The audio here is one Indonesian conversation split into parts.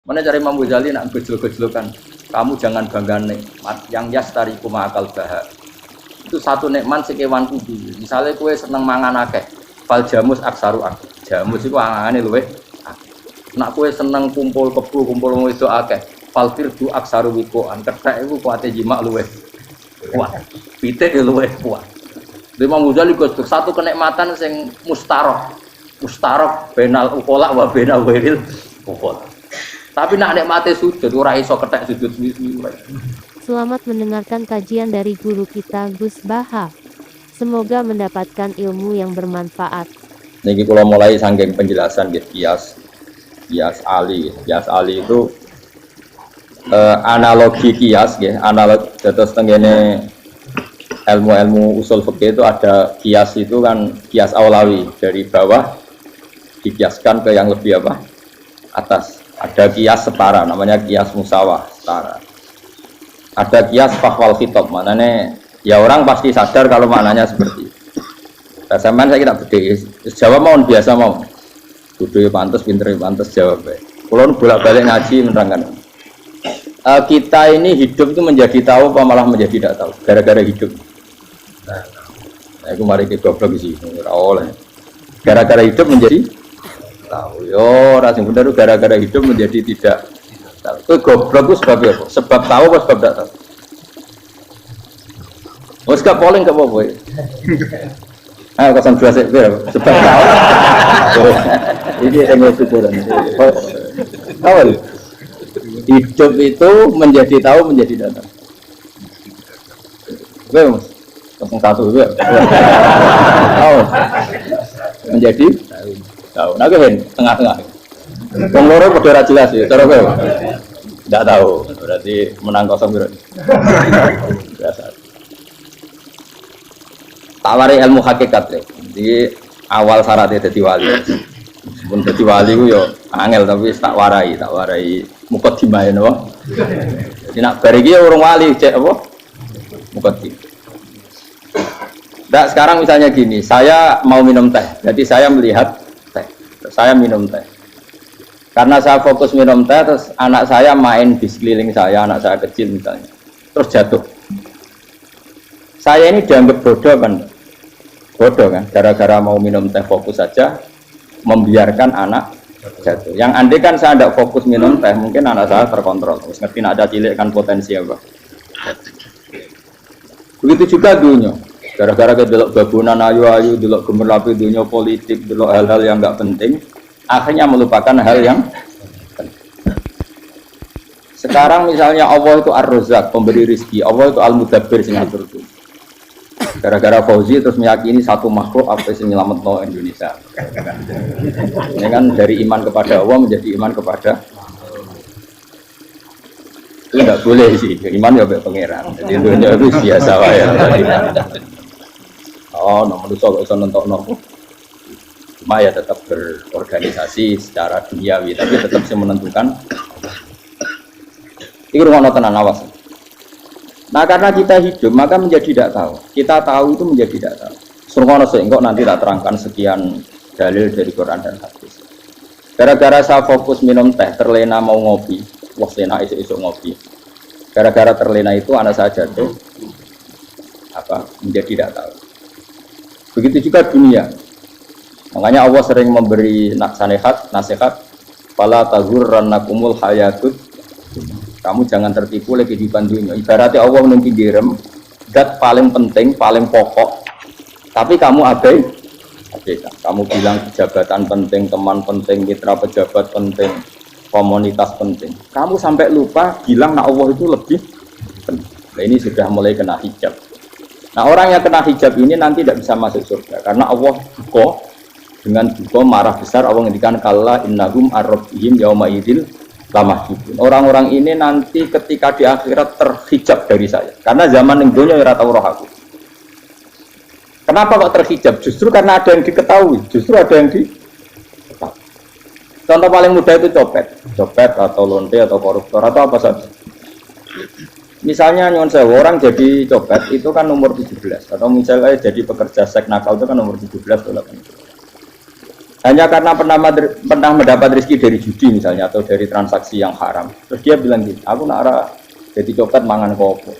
Mana cari Imam Ghazali nak gejol-gejolkan. Kamu jangan bangga nikmat yang yastari kuma akal bahar. Itu satu nikmat sekewan kudu. Misalnya kue seneng mangan akeh, fal jamus aksaru akeh. Jamus itu angane luweh. Nak kue seneng kumpul kebu, kumpul itu akeh. Fal firdu aksaru wikoan. Kethek iku kuwate jima luweh kuat. Pitik luweh kuat. Imam Ghazali kudu satu kenikmatan sing mustarok. Mustarok benal ukola wa benal wiril ukola. Tapi nak nikmate sujud ora iso kethek sujud suwi-suwi. Selamat mendengarkan kajian dari guru kita Gus Baha. Semoga mendapatkan ilmu yang bermanfaat. Niki kula mulai saking penjelasan nggih kias ali. Kias ali itu analogi kias nggih, analog terus tengene ilmu-ilmu usul fikih itu ada kias itu kan kias aulawi dari bawah dikiaskan ke yang lebih apa? Atas. Ada kias setara namanya kias musawah setara. Ada kias fahwal khitab, maknanya ya orang pasti sadar kalau maknanya seperti itu. Zaman saya kira beda, jawab mau biasa mau. Bodoh pantas, pinter pantas jawab. Kalau bolak-balik ngaji menerangkan. Kita ini hidup itu menjadi tahu apa malah menjadi tidak tahu gara-gara hidup. Nah, aku mari kita goblok sih, oleh. Gara-gara hidup menjadi tahu. Yo, rasanya benar gara-gara hidup menjadi tidak tahu. Itu goblok itu sebab apa? Sebab tahu apa sebab tidak tahu? Oh, sekarang polling ke apa? Ayo kosan dua sebab tahu. Ini yang itu kurang. Tahu? Hidup itu menjadi tahu menjadi tidak tahu. Oke, Mas. Kosong satu juga. Tahu. Menjadi tahu. Nah, kan tengah-tengah. Wong loro padha ora jelas ya, cara kowe. Enggak tahu. Berarti menang kosong berarti. Biasa. Tawari ilmu hakikat le. Jadi awal syaratnya dadi wali. Sebelum dadi wali ku yo angel tapi tak warai mukadimah ya napa. Jadi nak bar iki urung wali cek apa? Mukadimah. Nah, sekarang misalnya gini, saya mau minum teh. Jadi saya melihat teh. Saya minum teh. Karena saya fokus minum teh, terus anak saya main di sekeliling saya, anak saya kecil misalnya. Terus jatuh. Saya ini dianggap bodoh kan? Bodoh kan? Gara-gara mau minum teh fokus saja, membiarkan anak jatuh. Yang andai kan saya tidak fokus minum teh, mungkin anak saya terkontrol. Terus ngerti ada cilik kan potensi apa? Begitu juga dunia. Gara-gara ke delok babunan ayu-ayu, delok gemerlapi dunia politik, delok hal-hal yang enggak penting, akhirnya melupakan hal yang penting. Sekarang misalnya Allah itu Ar-Razzaq, pemberi rezeki, Allah itu Al-Mudabbir sing ngatur itu. Gara-gara Fauzi terus meyakini satu makhluk apa sing nyelametno Indonesia. Ini kan dari iman kepada Allah menjadi iman kepada itu enggak boleh sih, iman ya mbek pangeran. Jadi dunia itu biasa wae ya. Oh, nomor itu kalau bisa nonton cuma ya tetap berorganisasi secara duniawi, tapi tetap sih menentukan. Ini rumah tenan awas. Nah, karena kita hidup maka menjadi tidak tahu. Kita tahu itu menjadi tidak tahu. Surgono sehingga nanti tak terangkan sekian dalil dari Quran dan hadis. Gara-gara saya fokus minum teh, terlena mau ngopi, wah sena isu ngopi. Gara-gara terlena itu anak saya jatuh, menjadi tidak tahu. Begitu juga dunia. Makanya Allah sering memberi nasihat, fala taghurrannakumul hayatud. Kamu jangan tertipu oleh kehidupan dunia. Ibaratnya Allah menunjuk direm, zat paling penting, paling pokok. Tapi kamu abaikan. Kamu bilang jabatan penting, teman penting, mitra pejabat penting, komunitas penting. Kamu sampai lupa bilang nah Allah itu lebih penting. Nah, ini sudah mulai kena hijab. Nah, orang yang kena hijab ini nanti tidak bisa masuk surga karena Allah dengan marah besar. Allah ngendikan kalla innahum ar-rabbihim yauma idzil lamahjubun. Orang-orang ini nanti ketika di akhirat terhijab dari saya karena zaman yang dunia ora tau roh aku. Kenapa kok terhijab? Justru karena ada yang diketahui, justru ada yang diketahui. Contoh paling mudah itu copet atau lonte atau koruptor atau apa saja. Misalnya nyuwun sewu orang jadi copet itu kan umur 17 atau misalnya jadi pekerja seks nakal itu kan umur 17 atau 18. Hanya karena pernah mendapat rezeki dari judi misalnya atau dari transaksi yang haram. Terus dia bilang gitu, aku nak ra jadi copet mangan kopo.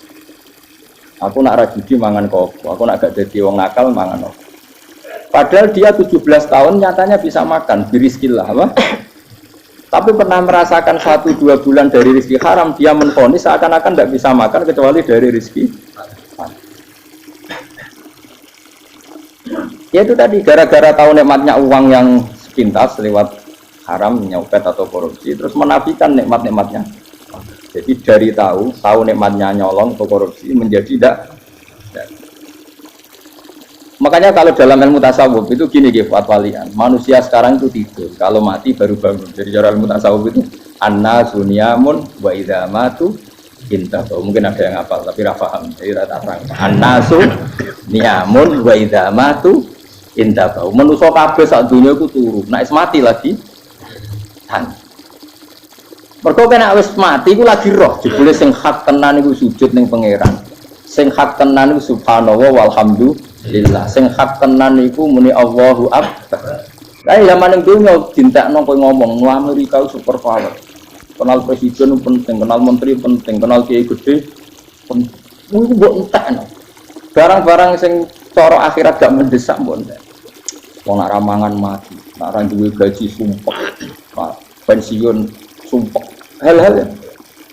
Aku nak ra judi mangan kopo. Aku nak gak jadi wong nakal mangan kopo. Padahal dia 17 tahun nyatanya bisa makan, birizkillah apa? Tapi pernah merasakan 1-2 bulan dari rezeki haram, dia menvonis seakan-akan tidak bisa makan kecuali dari rezeki haram. Ya itu tadi, gara-gara tahu nikmatnya uang yang sepintas lewat haram, nyopet atau korupsi, terus menafikan nikmat-nikmatnya. Jadi dari tahu nikmatnya nyolong atau korupsi menjadi tidak. Makanya kalau dalam ilmu tasawuf itu gini fatwalian, manusia sekarang itu tidur, kalau mati baru bangun. Jadi cara ilmu tasawuf itu an-nasu niyamun wa idza matu intahu. Mungkin ada yang hafal tapi ra paham. Jadi rata terang. An-nasu niyamun wa idza matu intahu. Manusa kabeh sak donya iku turu, nek wis mati lagi tan. Mergo kena wis mati iku lagi roh, jebule sing hak tenan iku sujud ning pangeran. Sing hak tenan iku subhanallah walhamdulillah. Sing hak tenan iku muni Allahu akbar. Lah zaman ning dunya dintekno kowe ngomong nu Amerika super power. Kenal presiden penting, kenal menteri penting, kenal kiai gede penting. Iku mbok entekno. Barang-barang sing cara akhirat gak mendesak mbok entek. Wong nak ramangan mati, nak ra duwe gaji sumpek. Pensiun sumpek. Hal-hal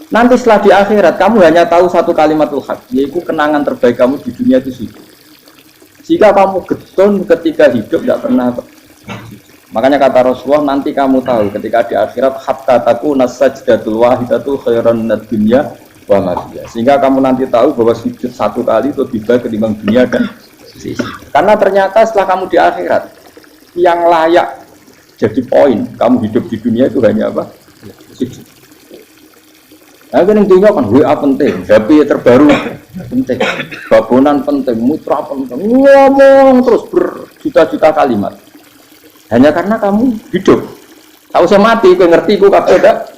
nanti setelah di akhirat kamu hanya tahu satu kalimatul haq, yaitu kenangan terbaik kamu di dunia itu sih. Jika kamu getun ketika hidup tidak pernah. Makanya kata Rasulullah nanti kamu tahu ketika di akhirat hatta takuna sajdatul wahidatul khairan minad dunya wa ma fiha. Sehingga kamu nanti tahu bahwa sujud satu kali itu lebih baik ketimbang dunia dan sisi. Karena ternyata setelah kamu di akhirat yang layak jadi poin kamu hidup di dunia itu hanya apa? Sujud. Nah, kan yang dunia kan WA penting, HP terbaru penting, babonan penting, mutra penting, ngomong terus berjuta-juta kalimat. Hanya karena kamu hidup. Tahu saya mati, kau ngerti, kau kabeh dak.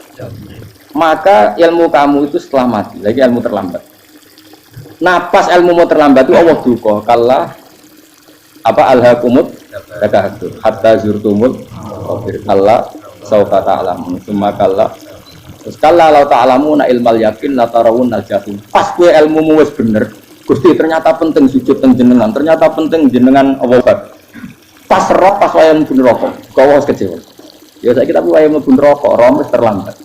Maka ilmu kamu itu setelah mati, lagi ilmu terlambat. Nah, pas ilmu mau terlambat itu Allah duka, kalla apa alhaqumut takahtur hatta zurtumul qabir kalla saufa ta'lamun summa kalla. Terus kalla law ta'lamuna ilmal yakin la tarawun al-jahim. Pas kowe ilmumu wis bener, Gusti ternyata penting sujud teng jenengan, ternyata penting jenengan Allah. Pas roh pas waya mlebu neraka, kowe wis kecewa. Ya saiki tapi waya mlebu neraka, roh wis terlambat.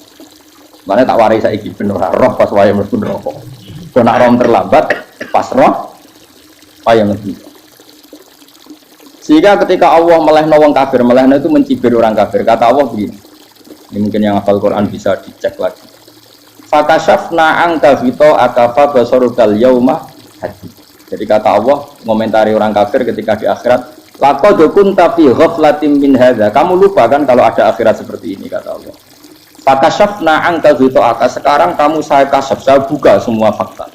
Mane tak warai saiki bener roh pas waya mlebu neraka. Kok nek roh terlambat, pas roh waya mlebu. Sehingga ketika Allah melehno wong kafir, melehno itu mencibir orang kafir. Kata Allah begini. Ini mungkin yang hafal Quran bisa dicek lagi. Fakashafna angka fito akafa basarukal yauma hadid. Jadi kata Allah ngomentari orang kafir ketika di akhirat, laqad kunta fi ghaflatin min hadza. Kamu lupa kan kalau ada akhirat seperti ini kata Allah. Fakashafna angka fito aka. Sekarang kamu saya kasaf, saya buka semua fakta.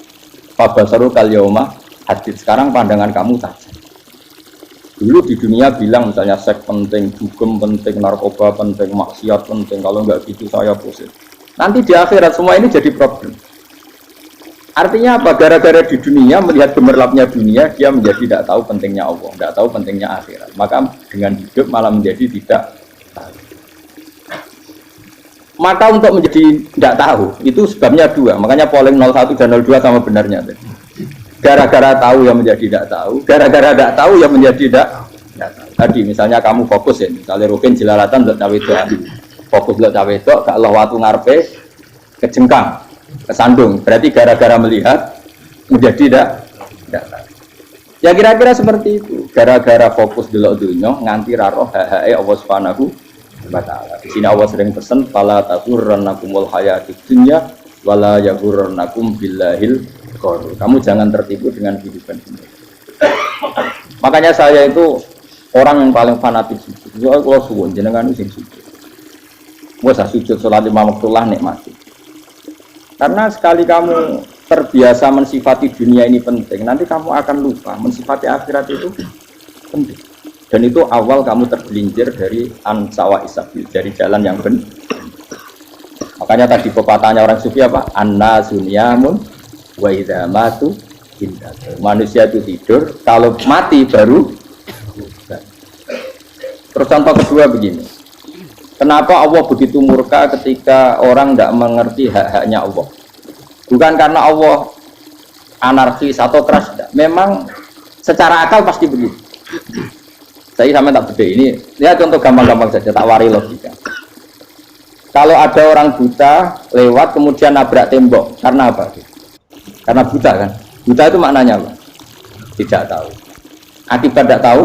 Fabasarukal yauma hadid. Sekarang pandangan kamu saja. Dulu di dunia bilang misalnya seks penting, dugem penting, narkoba penting, maksiat penting. Kalau enggak gitu saya pusing. Nanti di akhirat semua ini jadi problem. Artinya apa? Gara-gara di dunia melihat gemerlapnya dunia, dia menjadi tidak tahu pentingnya Allah, tidak tahu pentingnya akhirat. Maka dengan hidup malah menjadi tidak tahu. Maka untuk menjadi tidak tahu itu sebabnya dua. Makanya polling 01 dan 02 sama benarnya. Gara-gara tahu yang menjadi tidak tahu, gara-gara tidak tahu yang menjadi tidak tahu. Tadi misalnya kamu fokus ya, misalnya Rukin jelalatan untuk cawe itu, fokus untuk cawe itu, gak Allah waktu ngarepe kejengkang, kesandung. Berarti gara-gara melihat menjadi tidak tahu. Ya kira-kira seperti itu. Gara-gara fokus delok dunya nganti raroh hae Allah Subhanahu wa taala. Di sini Allah sering pesan, fala taghurrannakumul hayatid dunya wala yaghurrannakum billahil. Kamu jangan tertipu dengan kehidupan ini. Makanya saya itu orang yang paling fanatik sujud. Soalnya kalau suwun jenengan itu sujud. Masa sujud sholat 5 waktulah nikmati. Karena sekali kamu terbiasa mensifati dunia ini penting, nanti kamu akan lupa mensifati akhirat itu penting. Dan itu awal kamu tergelincir dari ansawa isabil, dari jalan yang benar. Makanya tadi pepatahnya orang sufi apa? An-nasunyamun wa idza matu indah. Manusia itu tidur, kalau mati baru. Terus contoh kedua begini. Kenapa Allah begitu murka ketika orang tidak mengerti hak-haknya Allah? Bukan karena Allah anarkis atau keras, tidak. Memang secara akal pasti begitu. Saya sama tak beda ini. Ya contoh gampang-gampang saja, tak wari logika. Kalau ada orang buta lewat kemudian nabrak tembok, karena apa? Karena buta kan? Buta itu maknanya apa? Tidak tahu. Akibat tidak tahu,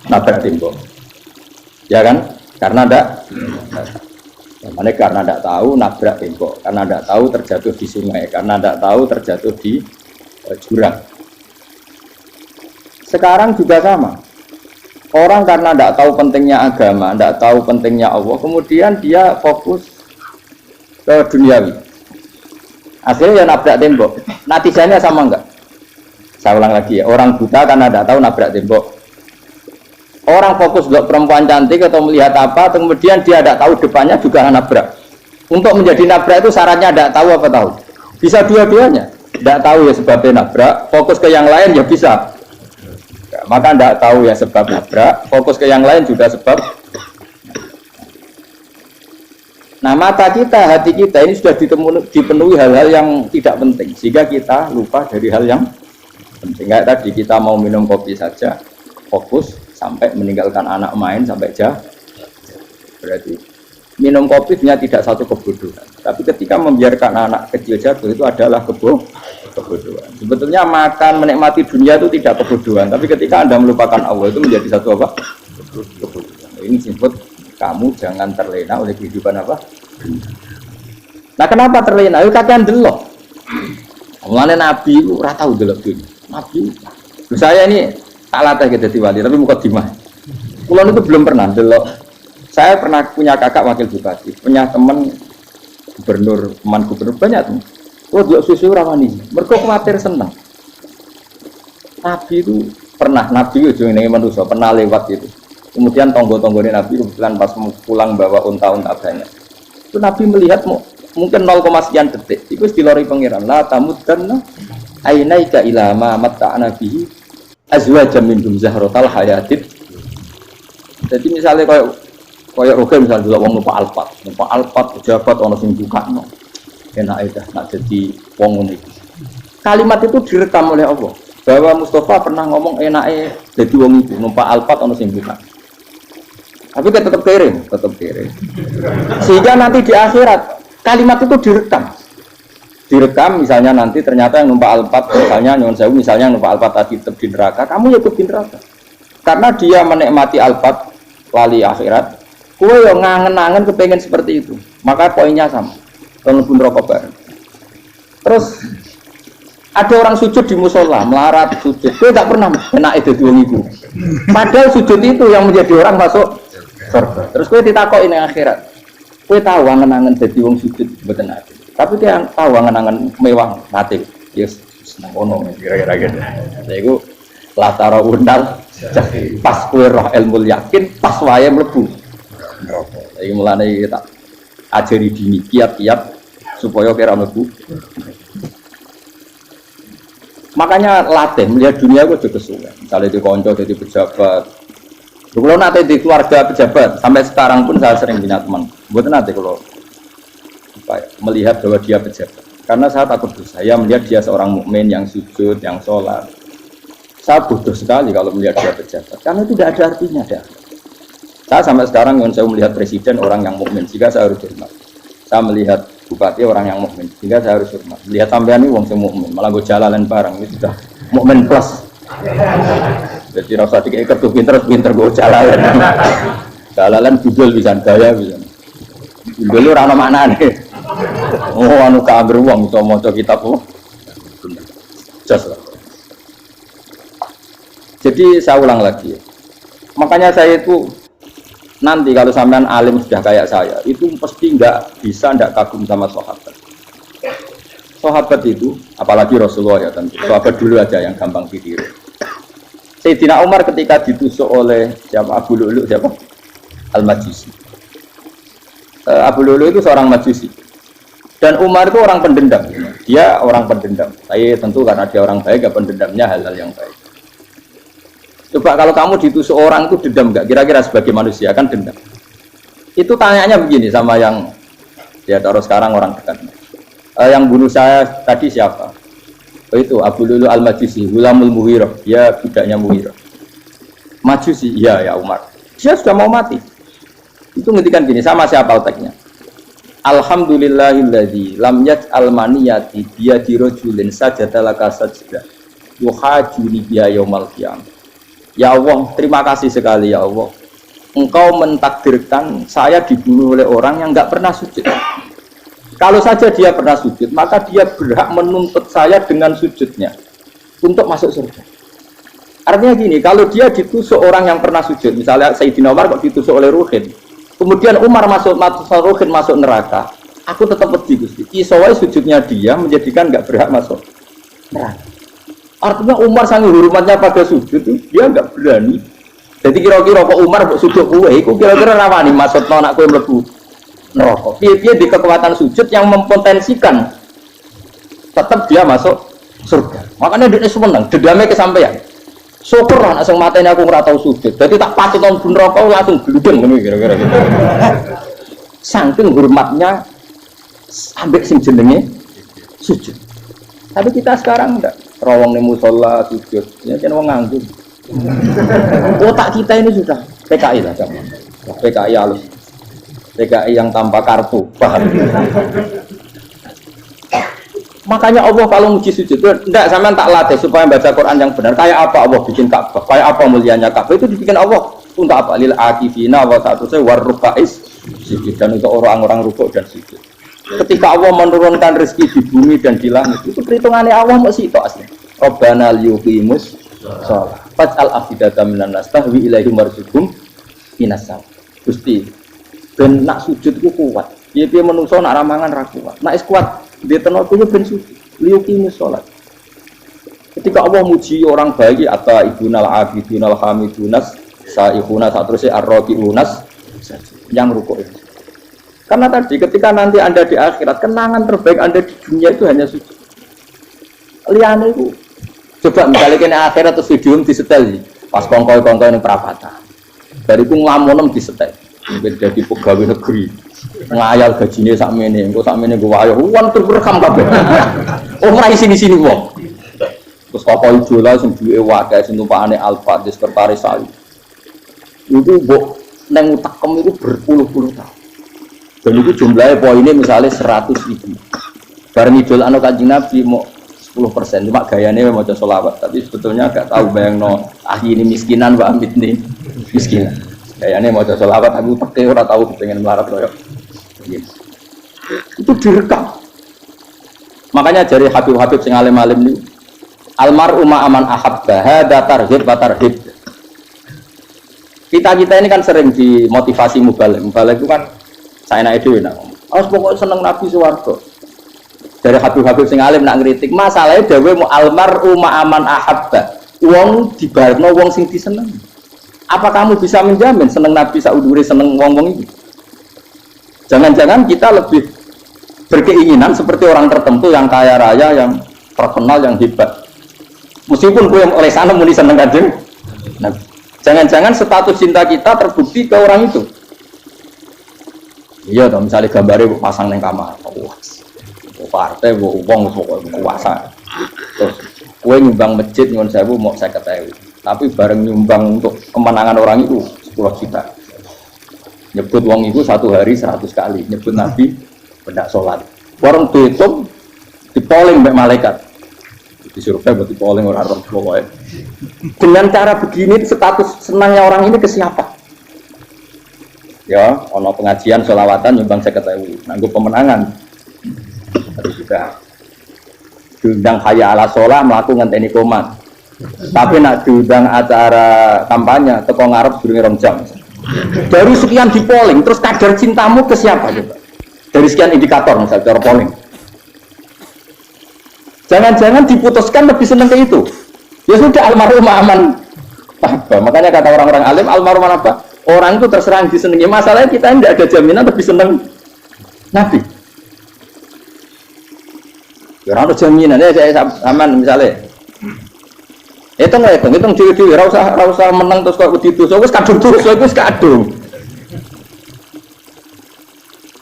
nabrak tembok. Ya kan? Karena tidak. Karena tidak tahu nabrak tembok, karena tidak tahu terjatuh di sungai, karena tidak tahu terjatuh di jurang. Sekarang juga sama. Orang karena tidak tahu pentingnya agama, tidak tahu pentingnya Allah, kemudian dia fokus ke duniawi. Akhirnya ya nabrak tembok. Natijanya sama enggak? Saya ulang lagi ya. Orang buta karena tidak tahu nabrak tembok. Orang fokus ke perempuan cantik atau melihat apa, kemudian dia tidak tahu depannya juga nabrak. Untuk menjadi nabrak itu syaratnya tidak tahu apa tahu? Bisa dua-duanya. Tidak tahu ya sebabnya nabrak, fokus ke yang lain ya bisa. Maka tidak tahu ya sebab nabrak, fokus ke yang lain juga sebab. Nah mata kita, hati kita ini sudah dipenuhi hal-hal yang tidak penting, sehingga kita lupa dari hal yang penting. Kayak tadi kita mau minum kopi saja, fokus sampai meninggalkan anak main sampai jauh. Berarti minum kopi sebenarnya tidak satu kebodohan, tapi ketika membiarkan anak kecil jatuh itu adalah kebodohan. Sebetulnya makan menikmati dunia itu tidak kebodohan, tapi ketika Anda melupakan Allah itu menjadi satu apa? Kebodohan. Ini disebut kamu jangan terlena oleh kehidupan apa? Nah kenapa terlena? Itu kalian delok. Mulane Nabi itu ora tau delok dunia. Nabi, saya ini tak latih ke dadi wali, tapi muka dimah. Kulon itu belum pernah delok. Saya pernah punya kakak wakil bupati, punya teman gubernur, teman gubernur banyak tuh. Oh dia susu rawani, mereka khawatir senang. Nabi itu pernah, Nabi itu yang manusia pernah lewat itu. Kemudian tonggo-tonggonya Nabi kebetulan pas pulang bawa unta-unta banyak. Itu Nabi melihat mungkin 0, sekian detik. Itu dilori pangeran. La tamuddanna ainaika ila ma matta'na bihi azwajan minhum zahratal hayatid. Jadi misalnya kayak roga misalnya dulu wong numpak Alphard pejabat ono sing bukakno. Enak aja nak jadi wong ngono iki. Kalimat itu direkam oleh Allah bahwa Mustafa pernah ngomong enake jadi wong itu numpak Alphard ono sing buka. Tapi tetap kering. Sehingga nanti di akhirat kalimat itu direkam misalnya nanti ternyata yang numpak Alphard misalnya nyuwun sewu misalnya numpak Alphard tadi tetap di neraka, kamu ikut di neraka. Karena dia menikmati Alphard wali akhirat, kowe yo ngangen-angen kepengen seperti itu. Maka poinnya sama. Kalau pun rokok bareng. Terus ada orang sujud di musola, melarat sujud. Kowe tak pernah enak itu wong iku. Padahal sujud itu yang menjadi orang masuk surga. Terus kowe ditakoki ning akhirat. Kowe tahu angen-angen dadi wong sujud mboten ate. Tapi dia tahu angen-angen mewah nate. Yes, seneng ono kira-kira gitu. Lha iku latara undal pas kowe roh ilmu yakin pas wae mlebu neraka. Iki mulane tak ajari dini kiat-kiat supaya kira mlebu. Makanya latih melihat dunia itu juga kesuwen. Misalnya di konco jadi pejabat. Kalau nanti di keluarga pejabat sampai sekarang pun saya sering punya teman. Buat nanti kalau melihat bahwa dia pejabat. Karena saya takut dosa. Saya melihat dia seorang mukmin yang sujud, yang sholat. Saya bodoh sekali kalau melihat dia pejabat. Karena itu tidak ada artinya. Saya sampai sekarang yang saya melihat presiden orang yang mukmin, sehingga saya harus hormat. Saya melihat bupati orang yang mukmin, sehingga saya harus hormat. Lihat sampean ini wong sing mukmin, malah gue jalanan bareng ini sudah mukmin plus. Jadi rasa dikit kertu pinter gue jalanan. Jalanan budul bisa gaya bisa. Budul ora ono maknane. Oh anu kabar wong iso maca kitab kok. Jos. Jadi saya ulang lagi. Makanya saya itu nanti kalau sampean alim sudah kayak saya, itu pasti tidak kagum sama sahabat. Sahabat itu, apalagi Rasulullah ya tentu. Sahabat dulu aja yang gampang ditiru. Sayyidina Umar ketika ditusuk oleh siapa Abu Lu'lu siapa? Al-Majusi. Abu Lu'lu itu seorang Majusi. Dan Umar itu orang pendendam. Dia orang pendendam. Tapi tentu karena dia orang baik, ya pendendamnya hal-hal yang baik. Coba kalau kamu ditusuk orang itu dendam nggak? Kira-kira sebagai manusia kan dendam. Itu tanyanya begini sama yang ya taruh sekarang orang dekat. Yang bunuh saya tadi siapa? Oh itu Abu Lulu Al-Majusi, Gulamul Mughirah, dia budaknya Mughirah. Majusi, iya ya Umar. Dia sudah mau mati. Itu ngetikan gini, sama siapa otaknya? Alhamdulillahilladzi lam yaj'al maniyati biyadi rajulin sajadalaka sajda yuhajuni biya yaumal qiyamah. Ya Allah, terima kasih sekali ya Allah. Engkau mentakdirkan saya dibunuh oleh orang yang enggak pernah sujud. Kalau saja dia pernah sujud, maka dia berhak menuntut saya dengan sujudnya untuk masuk surga. Artinya gini, kalau dia ditusuk orang yang pernah sujud, misalnya Sayyidina Umar kok ditusuk oleh Ruhin, kemudian Umar Ruhin masuk neraka, aku tetap pedih Gusti. Isowai sujudnya dia menjadikan nggak berhak masuk neraka. Artinya Umar sangat hormatnya pada sujud, dia nggak berani. Jadi kira-kira kok Umar kok sujud kue, kok kira-kira rawani masuk anak kue mlebu neraka. Dia di kekuatan sujud yang mempotensikan tetap dia masuk surga. Makanya dia seneng, dendamnya kesampaian. Syukur lah nak sing mateni aku ora tau sujud. Jadi tak pati tahun ben neraka langsung gludeng ngono kira-kira gitu. Saking hormatnya sampai sing jenenge sujud. Tapi kita sekarang enggak. Rawang ning musala sujud, ya kan wong nganggur. Otak kita ini sudah PKI lah zaman. PKI halus. PKI yang tanpa kartu, paham? Makanya Allah kalau muji sujud itu enggak sampean tak latih supaya baca Quran yang benar. Kayak apa Allah bikin Ka'bah? Kayak apa mulianya Ka'bah? Itu dibikin Allah untuk apa? Lil akifina wa ta'tusai warrukais sujud, dan untuk orang-orang rukuk dan sujud. Ketika Allah menurunkan rezeki di bumi dan di langit, itu perhitungannya Allah masih itu asli. Rabbana liyuqimus shalah faj'al afidatan minan nas tahwi ilaihim warzuqhum minas sam. Gusti, ben nak sujud ku kuat. Piye-piye menungso nak ramangan ra kuat. Nak is kuat, dia tenaga ku ben sujud. Liyuqimus shalah. Ketika Allah muji orang baik atau ibunal abidunal hamidunas saihuna satrusnya ar-raqiunas yang rukuk itu. Karena tadi ketika nanti Anda di akhirat, kenangan terbaik Anda di dunia itu hanya sujud. Liane itu coba misalnya kena akhirat terus video disetel pas kongkoi-kongkoi ini perapatan. Dari ku nglamunem disetel. Mungkin jadi pegawai negeri. Ngayal gajinya sakmene, engko sakmene go wayo. Wan terekam kabeh. Oh ora sini-sini wong. Terus kapal idola sing duwe wae sing tumpakane Alfa di sekretaris saya. Itu mbok nang utakem itu berpuluh-puluh tahun. Dan itu jumlahnya poinnya misalnya 100.000. Bareng idol anu Kanjeng Nabi mau 10%, cuma gayanya mau coba sholawat. Tapi sebetulnya agak tahu bayang no, ini miskinan Mbak Amit nih miskinan. Gayanya mau coba sholawat, aku pakai orang tahu pengen melarat loh. Itu direkam. Makanya dari Habib-Habib sing alim-alim ini, almar'u ma'aman ahabba hada tarhib wa tarhib. Kita ini kan sering dimotivasi mubalek. Mubalek itu kan saya naik dulu nak. Harus pokoknya seneng Nabi Suwargo. Dari Habib-Habib sing alim nak ngritik masalahnya dawe mu almar'u ma'aman ahabba. Wong dibarno wong sing diseneng. Apa kamu bisa menjamin seneng Nabi saudure seneng wong-wong itu? Jangan-jangan kita lebih berkeinginan seperti orang tertentu yang kaya raya, yang terkenal, yang hebat. Meskipun gue oleh sana muni seneng Kanjeng Nabi. Jangan-jangan status cinta kita terbukti ke orang itu. Iya toh, misalnya gambarnya pasang neng kamar, wah, partai, uang, kuasa. Terus, kue nyumbang masjid nyuwun sewu mau 50.000, tapi bareng nyumbang untuk kemenangan orang itu 10 juta. Nyebut uang itu satu hari 100 kali, nyebut Nabi benda sholat. Orang dihitung, dipoling mbak malaikat, disuruh buat dipoling orang pokoknya. Dengan cara begini, status senangnya orang ini ke siapa? Ya, ono pengajian sholawatan nyumbang 50.000, nanggup pemenangan. Tapi juga diundang hayya ala sholah melakukan ngenteni komat. Tapi nak diundang acara kampanye teko ngarep durunge 2 jam. Dari sekian di polling, terus kadar cintamu ke siapa coba? Dari sekian indikator misal cara polling. Jangan-jangan diputuskan lebih seneng ke itu. Ya sudah almarhum aman. Makanya kata orang-orang alim almarhum apa? Orang itu terserang disenangi. Masalahnya kita tidak ada jaminan lebih senang Nabi. Ya ada jaminan ya saya aman misalnya. Hitung dhewe-dhewe ora usah meneng terus kok wedi dosa wis kadung dosa wis kadung.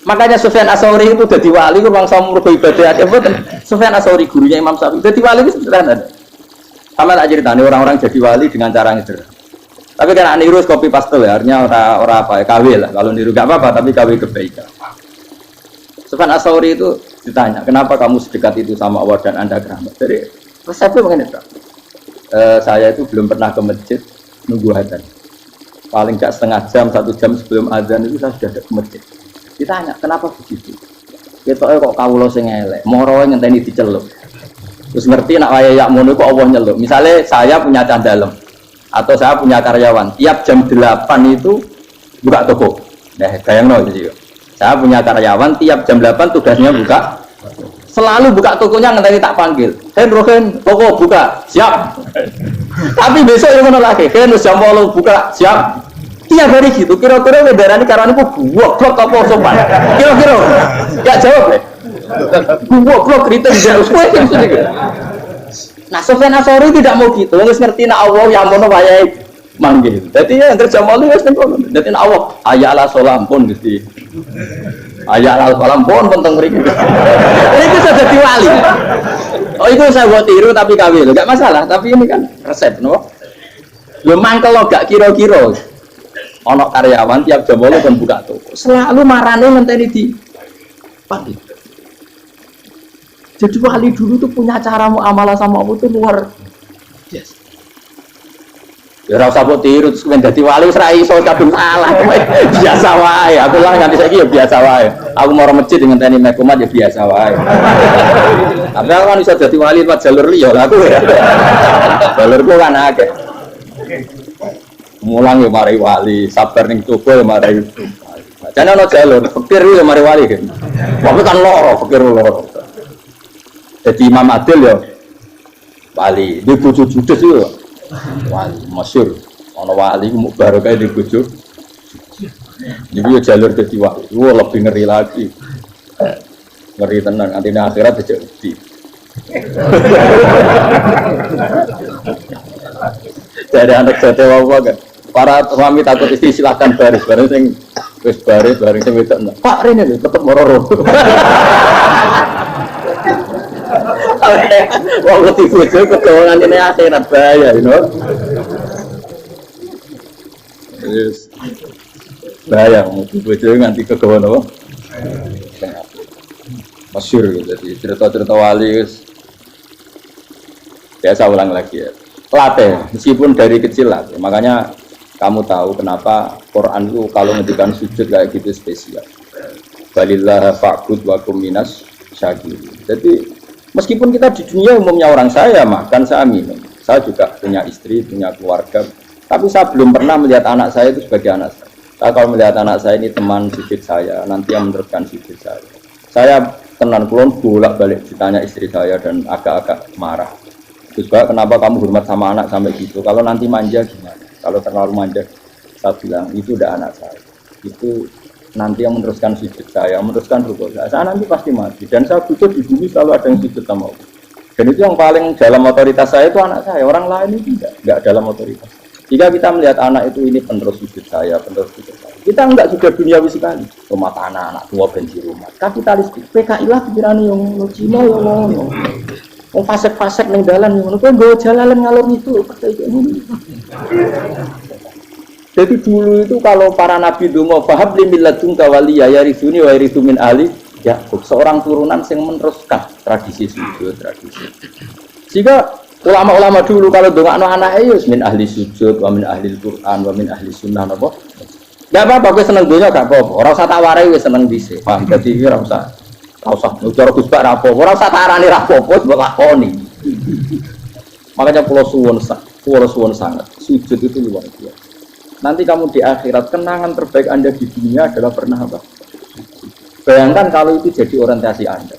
Makanya Sufyan Ats-Tsauri itu dadi wali ku bangsa mergo ibadah akeh mboten. Sufyan Ats-Tsauri gurunya Imam Syafi'i dadi wali itu sederhana. Sama tak ceritane orang-orang jadi wali dengan cara yang sederhana. Tapi kan niru copy paste ya, artinya ora apa ya KW lah. Kalau niru enggak apa-apa tapi KW kebaikan. Sufyan Ats-Tsauri itu ditanya, "Kenapa kamu sedekat itu sama Allah dan Anda keramat?" Jadi resepnya begini, Pak. Saya itu belum pernah ke masjid nunggu adzan. Paling enggak setengah jam, 1 jam sebelum adzan itu saya sudah ada ke masjid. Ditanya, "Kenapa begitu?" Ketoke kok kawula sing elek, moroe ngenteni diceluk. Terus ngerti nak waya yak mono kok Allah nyeluk. Misalnya saya punya candalem atau saya punya karyawan, tiap jam 8 itu buka toko. Nah, bayangno iki. Saya punya karyawan tiap jam 8 tugasnya buka. Selalu buka tokonya ngenteni tak panggil. Rohen, toko buka. Siap. Tapi besok yang ngono lagi. Wis jam 8 buka. Siap. Tiap hari gitu. Kira-kira kendaraan karyawan itu goblok apa sopan? Kira-kira. Enggak jawab ya. Goblok kritik jauh. Nah, Sufyan Ats-Tsauri tidak mau gitu. Wis ngerti nak Allah yang mono wayahe manggil. Dadi ya antar jam 8 wis ngono. Dadi nak Allah ayala salam pun Gusti. Ayala salam pun tentang mriki. Ini sudah jadi wali. Oh itu saya buat tiru tapi KW lho, enggak masalah. Tapi ini kan resep, no. Lho mangkel lo gak kira-kira. Ono karyawan tiap jam 8 kan buka toko. Selalu marane ngenteni di panggil. Jadi wali dulu tuh punya cara muamalah sama Allah tuh luar biasa. Ya ora usah mbok tiru terus men dadi wali wis ra iso kadung salah. Biasa wae. Aku lah nganti saiki ya biasa wae. Aku mau masjid ngenteni mek umat ya biasa wae. Tapi aku kan iso dadi wali lewat jalur liya lah aku ya. Jalurku kan akeh. Mulang ya mari wali, sabar ning coba ya mari. Jane ana jalur, pikir ya mari wali kan. Wong kan loro, pikir loro. Jadi Imam Adil ya wali, di bojo judes itu wali, masyhur. Ana wali ku baru kae di bojo. Jadi ya jalur dadi wali. Wah lebih ngeri lagi. Ngeri tenan, nanti akhirat aja wedi. Jadi anak jate apa kan? Para suami takut istri silahkan baris, sing wis baris sing wedok. Pak rene lho tetep mororo. Wong ngerti bojo kedolan ini akhirat bahaya, you know. Yes. Bahaya ngerti bojo nganti kegawan apa? Masyhur gitu. Jadi cerita-cerita wali wis biasa ulang lagi ya. Latih, meskipun dari kecil latih. Makanya kamu tahu kenapa Quran itu kalau ngendikan sujud kayak gitu spesial. Balillah fa'bud wa kum minas syakirin. Jadi meskipun kita di dunia umumnya orang saya makan, saya minum, saya juga punya istri, punya keluarga, tapi saya belum pernah melihat anak saya itu sebagai anak saya. Saya kalau melihat anak saya ini teman sujud saya, nanti yang meneruskan sujud saya. Saya tenan kulon bolak-balik ditanya istri saya dan agak-agak marah. Terus kenapa kamu hormat sama anak sampai gitu? Kalau nanti manja gimana? Kalau terlalu manja, saya bilang itu udah anak saya. Itu nanti yang meneruskan sujud saya, meneruskan rukuk saya nanti pasti mati. Dan saya butuh di bumi selalu ada yang sujud sama Allah. Dan itu yang paling dalam otoritas saya itu anak saya. Orang lain itu enggak dalam otoritas. Jika kita melihat anak itu ini penerus sujud saya, penerus sujud saya, kita enggak sudah duniawi sekali. Rumah tanah, anak tua, benci rumah. Kapitalistik. PKI lah pikirannya yang Cina yang ngono. Yang fasek-fasek ning dalan yang ngono. Kok nggo jalalan ngalor itu kayak ini. Jadi dulu itu kalau para nabi donga fahab limil ladunka waliya yarisuni wa yarithu min ali Yakub, seorang turunan yang meneruskan tradisi sujud, tradisi. Jika ulama-ulama dulu kalau dongakno anake ya min ahli sujud, wa min ahli Quran, wa min ahli sunnah napa. Enggak apa-apa kowe seneng donya gak apa-apa. Ora usah tak warai wis seneng dhisik. Paham dadi ora usah. Ora usah cara Gus Bak ra apa-apa. Ora usah tak arani ra apa-apa wis mbok lakoni. Makanya pulau suwon sangat. Sujud itu luar biasa. Nanti kamu di akhirat, kenangan terbaik Anda di dunia adalah pernah apa? Bayangkan kalau itu jadi orientasi Anda.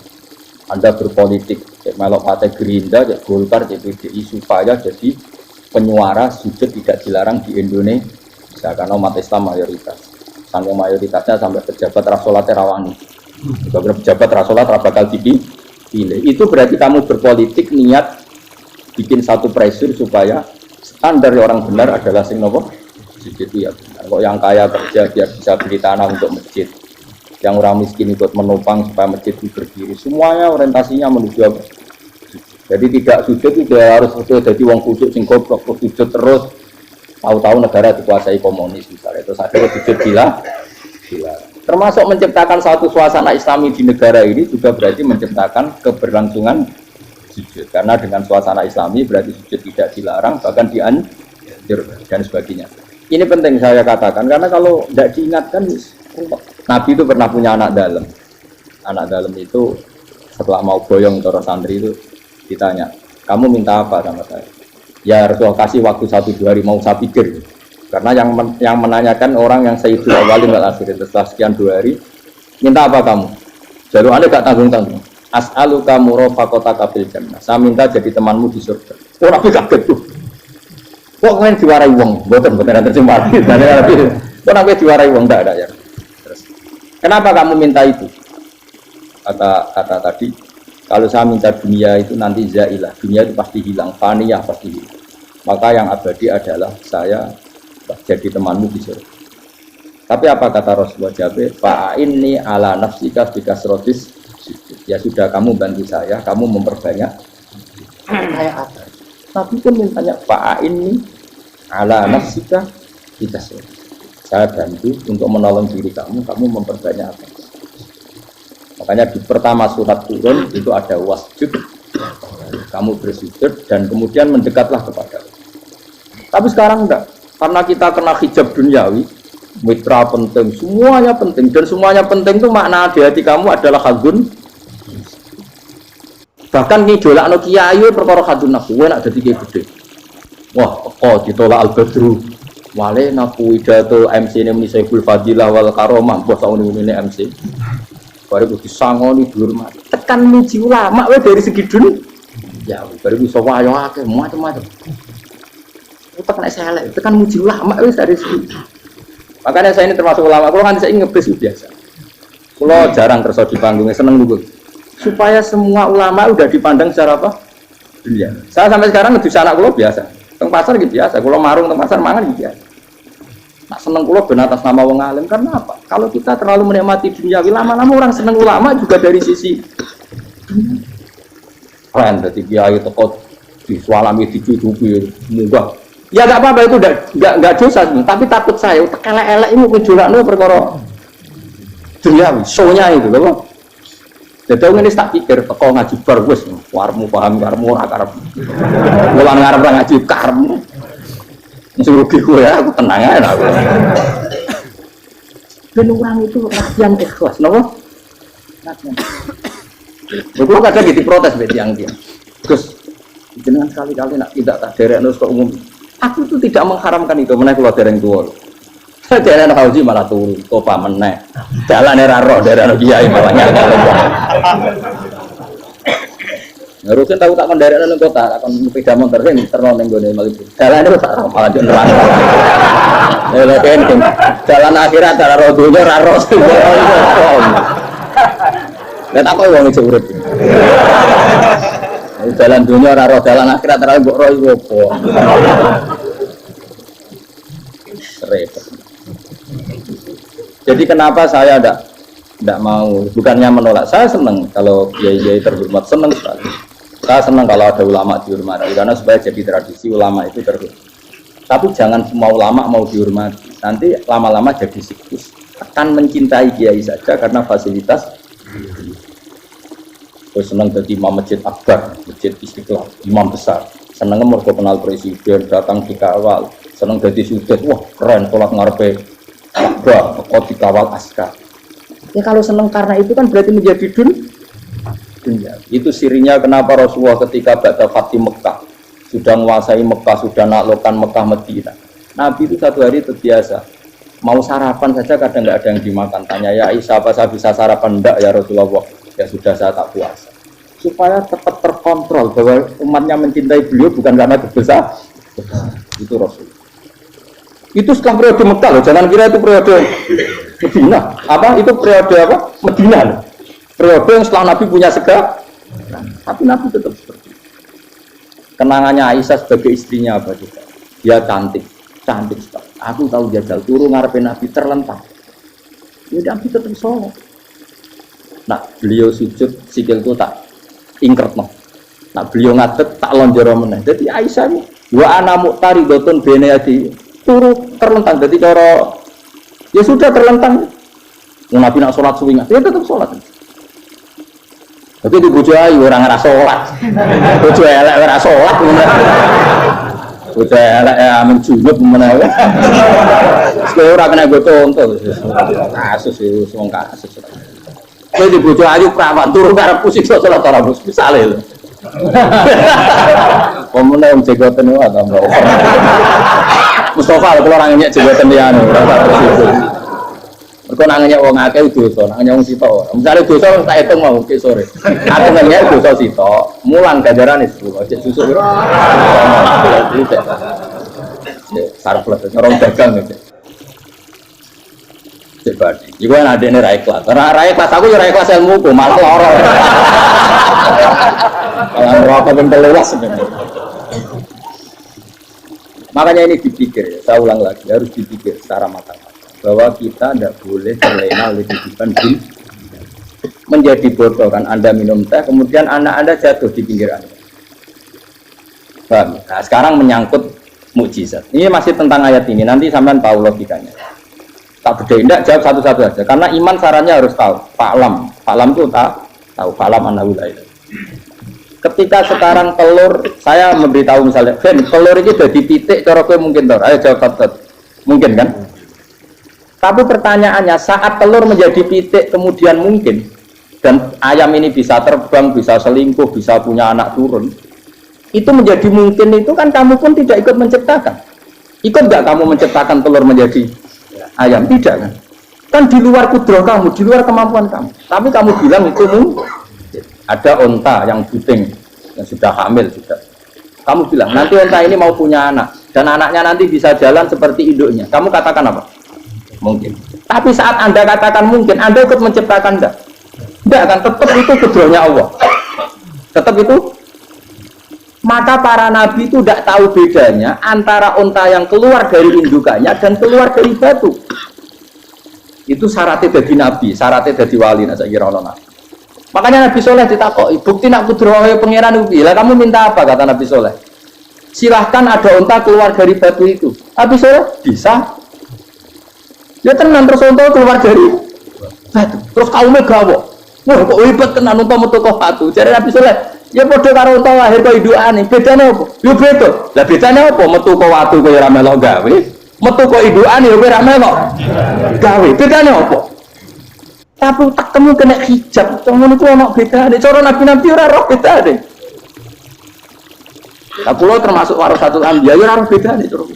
Anda berpolitik, kayak melok partai Gerindra, kayak Golkar, kayak PDI, supaya jadi penyuara sujud tidak dilarang di Indonesia. Karena umat Islam mayoritas. Sampai mayoritasnya sampai pejabat rasolat terawani. Juga pejabat rasolat bakal dipilih. Itu berarti kamu berpolitik niat bikin satu pressure supaya standar orang benar adalah sing nopo sujud itu ya benar. Kok yang kaya kerja biar bisa beli tanah untuk masjid, yang orang miskin ikut menopang supaya masjid itu berdiri, semuanya orientasinya menuju apa? Jadi tidak sujud itu harus betul jadi wong khusyuk sing goblok sujud terus tahu-tahu negara dikuasai komunis misalnya itu akhirnya sujud gila. Termasuk menciptakan satu suasana Islami di negara ini juga berarti menciptakan keberlangsungan sujud karena dengan suasana Islami berarti sujud tidak dilarang bahkan dianjurkan dan sebagainya. Ini penting saya katakan karena kalau tidak diingatkan Nabi itu pernah punya anak dalam itu setelah mau boyong cara santri itu ditanya, kamu minta apa sama saya? Ya Rasulullah kasih waktu 1-2 hari mau saya pikir. Karena yang menanyakan orang yang Sayyidul Awwalin wal Akhirin setelah sekian 2 hari, minta apa kamu? Jaluannya gak tanggung-tanggung. As'aluka murafaqataka fil jannah. Saya minta jadi temanmu di surga. Oh Nabi kaget tuh. Kok kalian diwarai wong? Mboten terjemah. Kok Nabi diwarai wong enggak ada ya. Terus, kenapa kamu minta itu? Kata tadi, kalau saya minta dunia itu nanti zailah, dunia itu pasti hilang, faniyah pasti hilang. Maka yang abadi adalah saya jadi temanmu di surga. Tapi apa kata Rasulullah Jabir? Fa'inni ala nafsika bikasrotis. Ya sudah kamu bantu saya, kamu memperbanyak. Kayak apa? Tapi pun mintanya fa'inni ala nafsika bikasrotis. Saya bantu untuk menolong diri kamu memperbanyak apa? Makanya di pertama surat turun itu ada wasjud, kamu bersujud dan kemudian mendekatlah kepada Allah. Tapi sekarang enggak, karena kita kena hijab duniawi, mitra penting, semuanya penting dan semuanya penting itu makna di hati kamu adalah hadun. Bahkan nih dolakno kiai perkara hadun nafsu, enak dadi kiai gede. Wah, kok ditolak al-badru. Wale naku widato MC ini Saiful Fadilah wal Karomah, bos tahun ini MC. Baru disangoni dihormat. Tekan muji ulama we dari segi dunia. Ya, baru bisa wayo akeh macam-macam. Utak nek selek, tekan muji ulama wis dari segi. Makanya saya ini termasuk ulama, kalau kan saya ngebis biasa. Kalau jarang kerja di panggungnya seneng dulu. Supaya semua ulama udah dipandang secara apa? Dunia. Saya sampai sekarang ngedus anak kula biasa. Teng pasar gitu biasa. Kalau marung teng pasar mangan gitu biasa. Nak seneng kula ben atas nama wong alim karena apa? Kalau kita terlalu menikmati dunia, lama-lama orang seneng ulama juga dari sisi keren. Jadi kiai teko disualami dicucupi munggah. Ya enggak apa-apa itu enggak dosa, tapi takut saya elek-elek ini menjolakno perkara duniawi, show-nya itu lho. Jadi ngene tak pikir teko ngaji bar wis warmu paham karmu ora karep. Mulan ngarep ngaji karmu. Suruh gue ya, aku tenang aja aku. Dan orang itu latihan ikhlas, no? Latihan. Betul kadang gitu protes beti yang dia. Terus jangan sekali-kali nak tidak tak derek nus ke umum. Aku itu tidak mengharamkan itu, menaik keluar dereng tua. Saya derek haji malah turun, topa menaik. Jalan era roh derek kiai malah nyala. Harusnya tahu tak kendaraan dalam kota, akan sepeda motor ini terlalu nenggone Malibu. Jalan itu tak malah jalan. Jalan akhirat cara rodonya raros. Dan apa yang itu urut? Jalan dunia raros, jalan akhirat terlalu mbok roh iku opo. Repot. Jadi kenapa saya tidak mau, bukannya menolak, saya senang kalau kiai terhormat, senang sekali. Saya senang kalau ada ulama dihormati karena supaya jadi tradisi ulama itu terhormat. Tapi jangan semua ulama mau dihormati. Nanti lama-lama jadi siklus. Akan mencintai kiai saja karena fasilitas. Saya senang jadi imam masjid akbar, masjid Istiqlal, imam besar. Senang mergo kenal presiden, datang dikawal. Senang jadi sudet, wah keren sholat ngarepe akbar, kok dikawal askar. Ya kalau senang karena itu kan berarti menjadi dunia. Itu sirinya kenapa Rasulullah ketika Ba'da Fatih Mekah sudah menguasai Mekah, sudah naklukkan Mekah Madinah. Nabi itu satu hari terbiasa mau sarapan saja kadang nggak ada yang dimakan. Tanya ya Aisyah apa saya bisa sarapan? Enggak ya Rasulullah. Ya sudah saya tak puasa. Supaya tetap terkontrol bahwa umatnya mencintai beliau bukan karena terbesar. Itu Rasul. Itu setelah periode Mekah loh. Jangan kira itu periode Medina. Apa itu periode apa? Medina loh. Periode yang setelah Nabi punya segala, tapi Nabi tetap seperti itu. kenangannya Aisyah sebagai istrinya apa juga. Dia cantik sekali. Aku tahu jajal turu ngarepin Nabi terlentang. Ya Nabi tetap sholat. Nah beliau sujud sikilku tak ingkret no. Nah beliau ngadeg tak lonjoro meneh. Jadi Aisyah ini wa ana muqtaridotun bene adi turu terlentang. Jadi cara ya sudah terlentang. Nabi nak sholat suwingan, dia tetap sholat. Tapi di bojo ayu orang ngerasa sholat. Bojo elek ora sholat. Bojo elek amen junub menawa. Sekali ora kena gue contoh. Kasus itu wong kasus. Kowe di bojo ayu prawan turu karep pusing sholat ora misale lho. Komune wong jegoten wae tambah. Mustafa kalau orang nyek jegoten liyane ora terus. Mergo nangenya wong akeh dosa, nangenya wong sitok. Misale dosa tak hitung mau ke sore. Aku nangenya dosa sitok, mulang ganjarane 10. Cek susuk. Sarplet orang dagang iki. Cek badi. Iku ana adene ra ikhlas. Ra ikhlas aku ya ra ikhlas ilmuku, malah lara. Kalau rokok ben telulas sebenarnya. Makanya ini dipikir, saya ulang lagi, harus dipikir secara matang-matang bahwa kita tidak boleh terlena oleh kehidupan menjadi bodoh kan. Anda minum teh, kemudian anak Anda jatuh di pinggir Anda. Paham? Nah, sekarang menyangkut mukjizat. Ini masih tentang ayat ini, nanti sampean tahu logikanya. Tak bedain, tidak jawab satu-satu aja. Karena iman sarannya harus tahu. Fa'lam itu tahu. Fa'lam annahu la ilaha. Ketika sekarang telur, saya memberitahu misalnya, Ben, telur ini udah dipitik, cara gue mungkin telur. Ayo jawab satu-satu. Mungkin kan? Tapi pertanyaannya, saat telur menjadi pitik kemudian mungkin, dan ayam ini bisa terbang, bisa selingkuh, bisa punya anak turun, itu menjadi mungkin itu kan kamu pun tidak ikut menciptakan. Ikut nggak kamu menciptakan telur menjadi ayam? Tidak kan? Kan di luar kudrah kamu, di luar kemampuan kamu. Tapi kamu bilang itu mungkin. Ada onta yang buting, yang sudah hamil sudah. Kamu bilang nanti onta ini mau punya anak, dan anaknya nanti bisa jalan seperti induknya. Kamu katakan apa? Mungkin. Tapi saat Anda katakan mungkin, Anda ikut menciptakan enggak? Enggak kan? Tetap itu kudrahnya Allah. Tetap itu. Maka para nabi itu tidak tahu bedanya antara onta yang keluar dari indukannya dan keluar dari batu. Itu syaratnya jadi nabi, syaratnya jadi wali. Nah, saya kira Allah. Makanya Nabi Soleh ditakoki, bukti nak kudrahe pangeran ubi. Lah kamu minta apa, kata Nabi Soleh? Silahkan ada unta keluar dari batu itu. Nabi Soleh bisa. Ya tenan terus unta keluar dari batu. Terus kaumnya gawok. Wah kok hebat tenan unta metu kok batu. Jare Nabi Soleh, ya padha karo unta lahir kok indukane. Bedane apa? Yo beda. Lah bedane apa? Metu kok watu kok ora melok gawe. Metu kok indukane yo ora melok gawe. Bedane apa? Tapi tak temu kena hijab, temen itu ono beda deh. Cara nabi-nabi ora roh beda deh. Lah kula termasuk warasatul anbiya ya ora roh beda deh cara.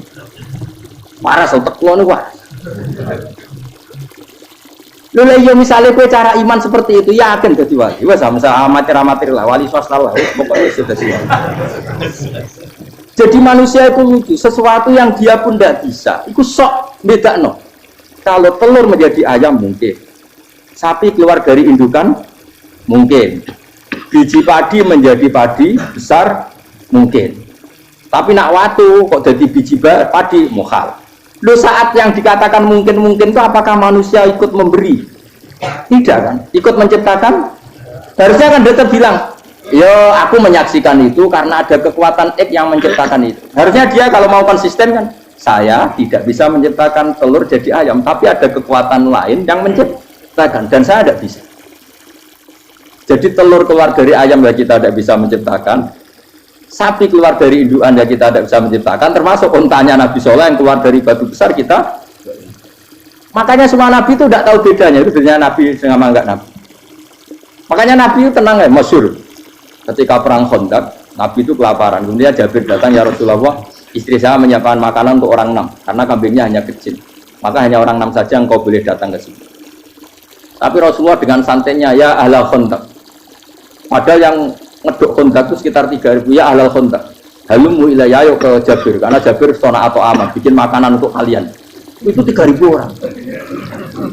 Waras otak kula niku waras. Lha iya misale kowe cara iman seperti itu yakin dadi wali. Wes sama amatir-amatir lah, wali swasta lah, pokoknya sudah siap. Jadi manusia itu lucu, sesuatu yang dia pun tidak bisa. Iku sok bedakno. Kalau telur menjadi ayam mungkin. Sapi keluar dari indukan mungkin, biji padi menjadi padi besar mungkin, tapi nak watu kok jadi biji padi mukhal. Lo saat yang dikatakan mungkin itu apakah manusia ikut memberi? Tidak kan? Ikut menciptakan? Harusnya kan dia bilang, yo aku menyaksikan itu karena ada kekuatan X yang menciptakan itu. Harusnya dia kalau mau konsisten kan, saya tidak bisa menciptakan telur jadi ayam, tapi ada kekuatan lain yang menciptakan. Dan saya tidak bisa. Jadi telur keluar dari ayam ya kita tidak bisa menciptakan. Sapi keluar dari indukan ya kita tidak bisa menciptakan. Termasuk untanya Nabi Soleh yang keluar dari batu besar kita. Makanya semua Nabi itu tidak tahu bedanya. Itu bedanya Nabi dengan enggak Nabi. Makanya Nabi itu tenang ya, masyhur. Ketika perang Khandaq, Nabi itu kelaparan. Kemudian Jabir datang, ya Rasulullah, istri saya menyiapkan makanan untuk orang 6 karena kambingnya hanya kecil. Maka hanya orang 6 saja yang kau boleh datang ke sini. Tapi Rasulullah dengan santainya, ya ahlal Khandaq. Padahal yang ngeduk Khandaq itu sekitar 3.000, ya ahlal Khandaq. Halumu ilayya ayo ke Jabir, karena Jabir sona atau aman, bikin makanan untuk kalian. Itu 3.000 orang.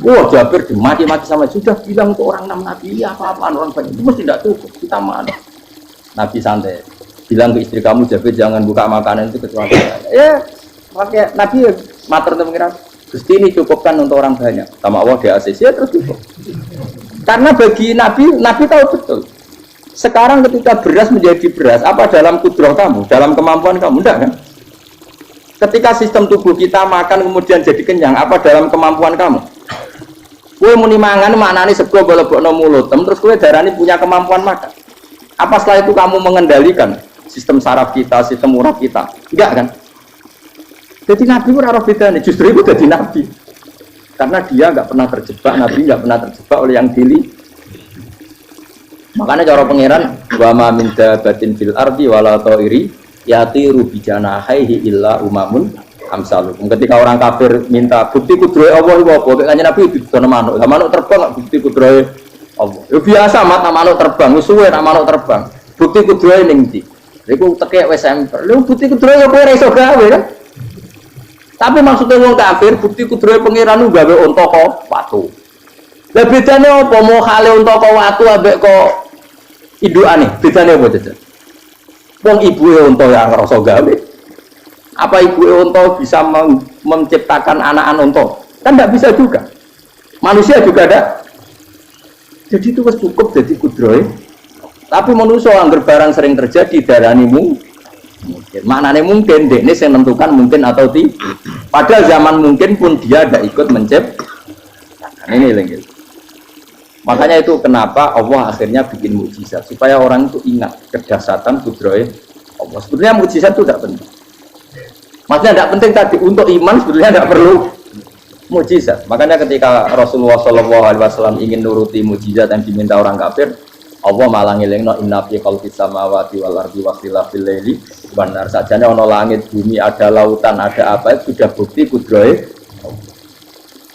Wah Jabir dimaki-maki sama, sudah bilang untuk orang 6 Nabi, ya apa-apaan orang banyak, itu mesti tidak cukup, kita mana. Nabi santai, bilang ke istri kamu Jabir jangan buka makanan itu kecuali ya pakai Nabi matur untuk pengiran Gusti ini cukupkan untuk orang banyak sama Allah di ACC terus cukup karena bagi Nabi tahu betul sekarang ketika beras menjadi beras apa dalam kudrah kamu dalam kemampuan kamu enggak kan ketika sistem tubuh kita makan kemudian jadi kenyang apa dalam kemampuan kamu kue muni mangan maknane sego bolebokno mulut terus kue darani punya kemampuan makan apa setelah itu kamu mengendalikan sistem saraf kita, sistem urat kita enggak kan jadi Nabi itu arah bedanya justru itu jadi Nabi karena dia enggak pernah terjebak Nabi enggak pernah terjebak oleh yang dili makanya cara pangeran wa ma min dabatin fil ardi wala ta'iri yatiru bijanahaihi illa umamun amsalukum ketika orang kafir minta bukti kudrohe Allah itu apa kanjeng Nabi didono manuk lah manuk terbang bukti kudrohe Allah ya biasa manuk terbang wis suwe manuk terbang bukti kudrohe ning ndi iku tekek wis emper lho bukti kudrohe ya kowe ora iso gawe kan tapi maksudnya wong kafir bukti kudrohe pangeran gawe unta kok watu lah bedane apa mau hale unta kok watu ambek kok indukane bedane apa jajan wong ibuke unta ya ngrasa gawe apa ibuke unta bisa menciptakan anak-anak unta kan tidak bisa juga manusia juga ada jadi itu wis cukup jadi kudrohe tapi manusia anggar barang sering terjadi darani mungkin maknanya mungkin dekne sing menentukan mungkin atau tidak padahal zaman mungkin pun dia tidak ikut menciptakan ini lagi makanya itu kenapa Allah akhirnya bikin mukjizat supaya orang itu ingat kedahsyatan kudrohe Allah sebetulnya mukjizat itu tidak penting maksudnya tidak penting tadi untuk iman sebetulnya tidak perlu mukjizat makanya ketika Rasulullah SAW ingin nuruti mukjizat yang diminta orang kafir Allah malah ngelingno inna fi khalqis samawati wal ardi wakhtilafil laili wan nar sajane ana langit bumi ada lautan ada apa itu sudah bukti kudrohe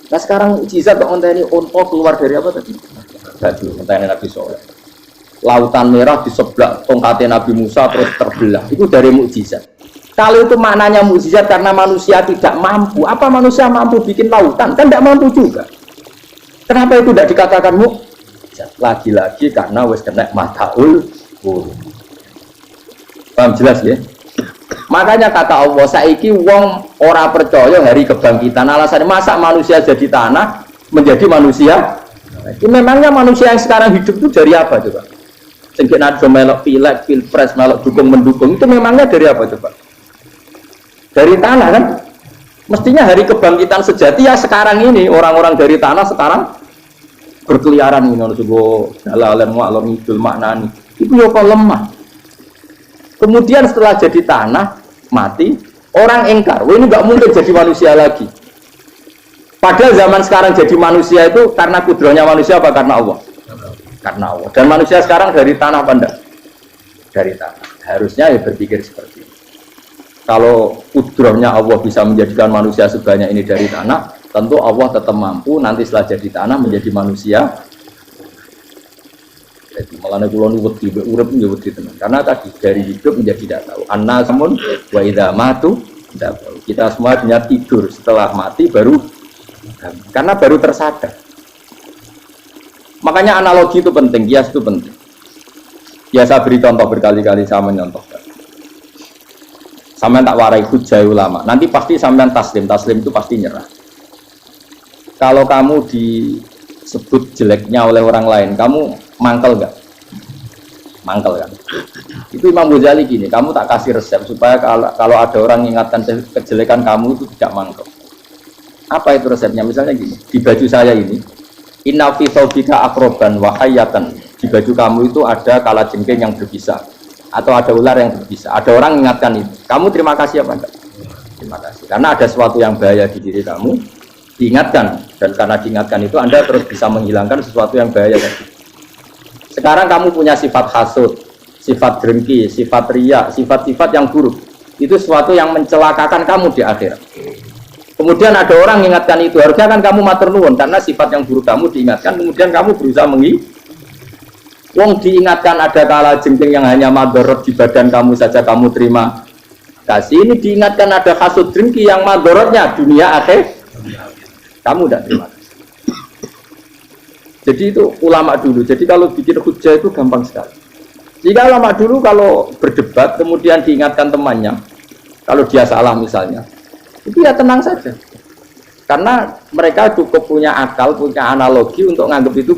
nah sekarang mukjizat kok ngenteni unta keluar dari apa tadi batu ngenteni Nabi Soleh lautan merah di sebelah tongkatnya Nabi Musa terus terbelah itu dari mukjizat kalau itu maknanya mukjizat karena manusia tidak mampu apa manusia mampu bikin lautan kan tidak mampu juga kenapa itu tidak dikatakan mukjizat lagi-lagi karena wis kena mataul paham jelas ya makanya kata Allah saiki wong ora percaya hari kebangkitan alasannya masa manusia jadi tanah menjadi manusia ini memangnya manusia yang sekarang hidup itu dari apa coba sehingga ada melok pilek pilpres melok dukung mendukung itu memangnya dari apa coba dari tanah kan mestinya hari kebangkitan sejati ya sekarang ini orang-orang dari tanah sekarang berkeliaran ini harus go dalalan alor ngidul maknani itu ya kok lemah kemudian setelah jadi tanah mati orang engkar wah ini nggak mungkin jadi manusia lagi padahal zaman sekarang jadi manusia itu karena kudrohnya manusia apa karena Allah karena Allah dan manusia sekarang dari tanah apa enggak dari tanah harusnya ya berpikir seperti itu kalau kudrohnya Allah bisa menjadikan manusia sebanyak ini dari tanah tentu Allah tetap mampu nanti setelah jadi tanah menjadi manusia jadi malah kula nu wedi urip nggih wedi tenan karena tadi dari hidup menjadi tidak tahu annasamun wa idza matu tidak tahu kita semua hanya tidur setelah mati baru karena baru tersadar makanya analogi itu penting kias itu penting biasa beri contoh berkali-kali saya menyontohkan sampean tak warai hujah ulama nanti pasti sampean taslim itu pasti nyerah kalau kamu disebut jeleknya oleh orang lain, kamu mangkel nggak? Mangkel kan? Itu Imam Ghazali gini, kamu tak kasih resep supaya kalau ada orang mengingatkan kejelekan kamu itu tidak mangkel. Apa itu resepnya? Misalnya gini, di baju saya ini, inna fi thawbika akroban wa hayatan. Di baju kamu itu ada kalajengking yang berpisah, atau ada ular yang berpisah. Ada orang mengingatkan itu. Kamu terima kasih apa enggak? Terima kasih. Karena ada sesuatu yang bahaya di diri kamu. Diingatkan dan karena diingatkan itu Anda terus bisa menghilangkan sesuatu yang bahaya tadi. Sekarang kamu punya sifat hasud, sifat dengki, sifat riya, sifat-sifat yang buruk. Itu sesuatu yang mencelakakan kamu di akhirat. Kemudian ada orang mengingatkan itu, harusnya kan kamu matur nuwun karena sifat yang buruk kamu diingatkan, kemudian kamu berusaha wong diingatkan ada kalajengking yang hanya madorot di badan kamu saja kamu terima kasih. Ini diingatkan ada hasud dengki yang madorotnya dunia akhir. Kamu tidak terima kasih. Jadi itu ulama dulu. Jadi kalau bikin hujah itu gampang sekali. Jika ulama dulu kalau berdebat kemudian diingatkan temannya, kalau dia salah misalnya, itu ya tenang saja. Karena mereka cukup punya akal, punya analogi untuk nganggap itu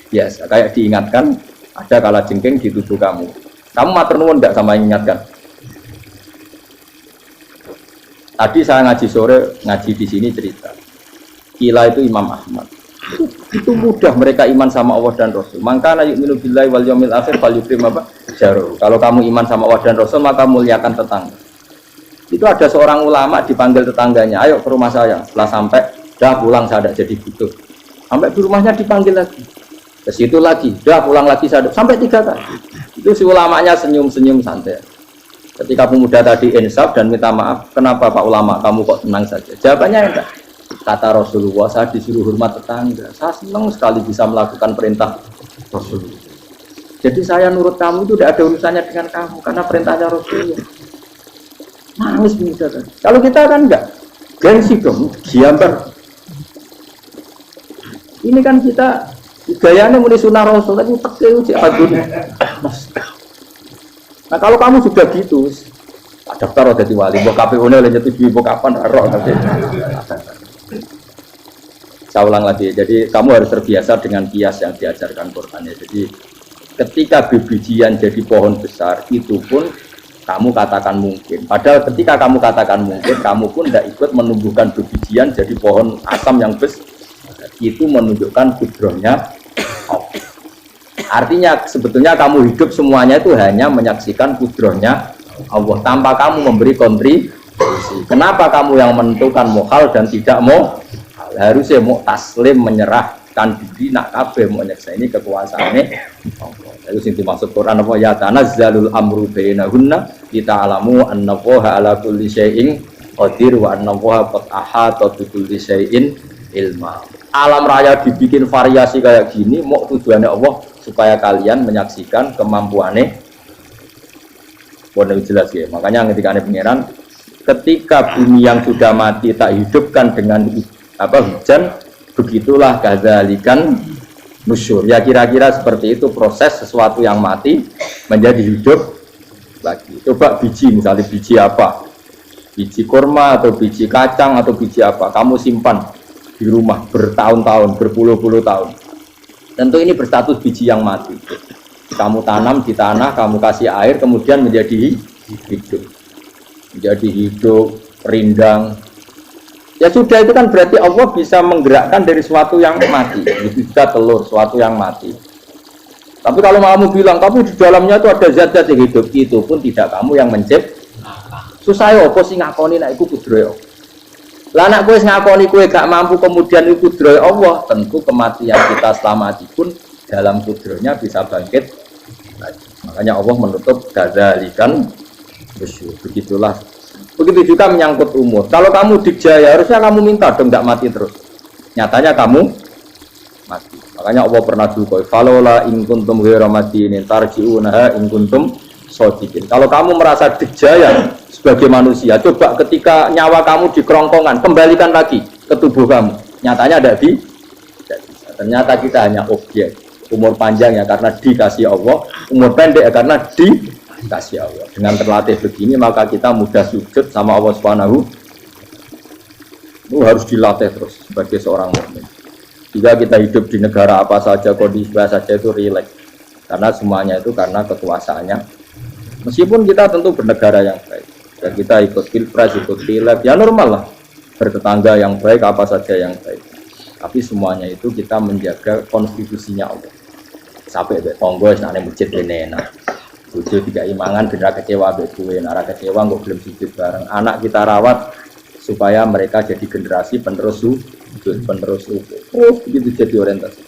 biasa. Kayak diingatkan, ada kalajengking di tubuh kamu. Kamu matur nuwun enggak sama ingatkan? Tadi saya ngaji sore, ngaji di sini cerita. Kila itu Imam Ahmad. Itu mudah mereka iman sama Allah dan Rasul. Maka la yu'minu billahi wal yaumil akhir falyukrim apa? Jaruh. Kalau kamu iman sama Allah dan Rasul, maka muliakan tetangga. Itu ada seorang ulama dipanggil tetangganya, ayo ke rumah saya. Setelah sampai, dah pulang saya tidak jadi butuh. Sampai di rumahnya dipanggil lagi. Ke situ lagi, dah pulang lagi saya sampai 3 kali. Itu si ulamanya senyum-senyum santai. Ketika pemuda tadi insaf dan minta maaf, kenapa Pak Ulama kamu kok tenang saja? Jawabannya enggak. Kata Rasulullah, saya disuruh hormat tetangga. Saya senang sekali bisa melakukan perintah Rasulullah. Jadi saya nurut kamu itu tidak ada urusannya dengan kamu, karena perintahnya Rasulullah. Nangis pemuda kan. Kalau kita kan enggak, gengsi dong, diambar. Ini kan kita gayanya mulai sunnah Rasul, tapi pakai uji agung. Nah kalau kamu sudah gitu, daftar udah wali, buat KPU-nya oleh nyetujui, buat kapan roh nanti. Saya ulang lagi, jadi kamu harus terbiasa dengan kias yang diajarkan Quran ya. Jadi ketika bibijian jadi pohon besar, itu pun kamu katakan mungkin. Padahal ketika kamu katakan mungkin, kamu pun tidak ikut menumbuhkan bibijian jadi pohon asam yang besar. Itu menunjukkan kudrohnya Allah. Artinya sebetulnya kamu hidup semuanya itu hanya menyaksikan kudrohnya Allah tanpa kamu memberi kontribusi. Kenapa kamu yang menentukan mohal dan tidak mau? Harusnya mau taslim menyerahkan diri nak kabeh mau nyeksa ini kekuasaannya Allah. Itu sing dimaksud Quran apa ya tanazzalul amru bainahunna kita alamu annallaha ala kulli syai'in qadir wa annallaha qad ahata bi kulli syai'in ilma. Alam raya dibikin variasi kayak gini mau tujuannya Allah supaya kalian menyaksikan kemampuannya. Boleh jelas ya. Makanya ketika ada pangeran, ketika bumi yang sudah mati tak hidupkan dengan hujan, begitulah kadzalikan nusyur. Ya kira-kira seperti itu proses sesuatu yang mati menjadi hidup lagi. Coba biji, misalnya biji apa? Biji kurma atau biji kacang atau biji apa? Kamu simpan di rumah bertahun-tahun, berpuluh-puluh tahun. Tentu ini berstatus biji yang mati. Kamu tanam di tanah, kamu kasih air, kemudian menjadi hidup. Menjadi hidup, rindang. Ya sudah, itu kan berarti Allah bisa menggerakkan dari suatu yang mati. Bisa telur, suatu yang mati. Tapi kalau kamu bilang, tapi di dalamnya itu ada zat-zat yang hidup, itu pun tidak kamu yang menciptakan. Susah ya, apa sih ngakoni nak iku kudroy. Lah anak gue ngakoni gue gak mampu kemudian itu kudroy Allah, tentu kematian kita setelah mati pun dalam kudroynya bisa bangkit. Makanya Allah menutup kadzalikan nusyur. Begitulah. Begitu juga menyangkut umur. Kalau kamu dijaya harusnya kamu minta dong tidak mati terus. Nyatanya kamu mati. Makanya Allah pernah dukoi. Falola in kuntum ghairu madinin tarji'unaha in kuntum shodiqin. Kalau kamu merasa dijaya sebagai manusia, coba ketika nyawa kamu di kerongkongan, kembalikan lagi ke tubuh kamu. Nyatanya tidak bisa. Ternyata kita hanya objek. Umur panjang ya karena dikasih Allah, umur pendek ya karena dikasih Allah. Dengan terlatih begini maka kita mudah sujud sama Allah Subhanahu. Itu harus dilatih terus sebagai seorang mukmin. Jika kita hidup di negara apa saja, kondisi saja itu rileks. Karena semuanya itu karena kekuasaannya. Meskipun kita tentu bernegara yang baik. Ya kita ikut pilpres, ikut pileg, ya normal lah. Bertetangga yang baik, apa saja yang baik. Tapi semuanya itu kita menjaga konstitusinya Allah. Sampai tonggo senane masjid ini enak. Bojo tiga imangan bener kecewa mbek kowe, nek kecewa kok belum sujud bareng. Anak kita rawat supaya mereka jadi generasi penerus sujud, penerus ukur. Oh, begitu jadi orientasi.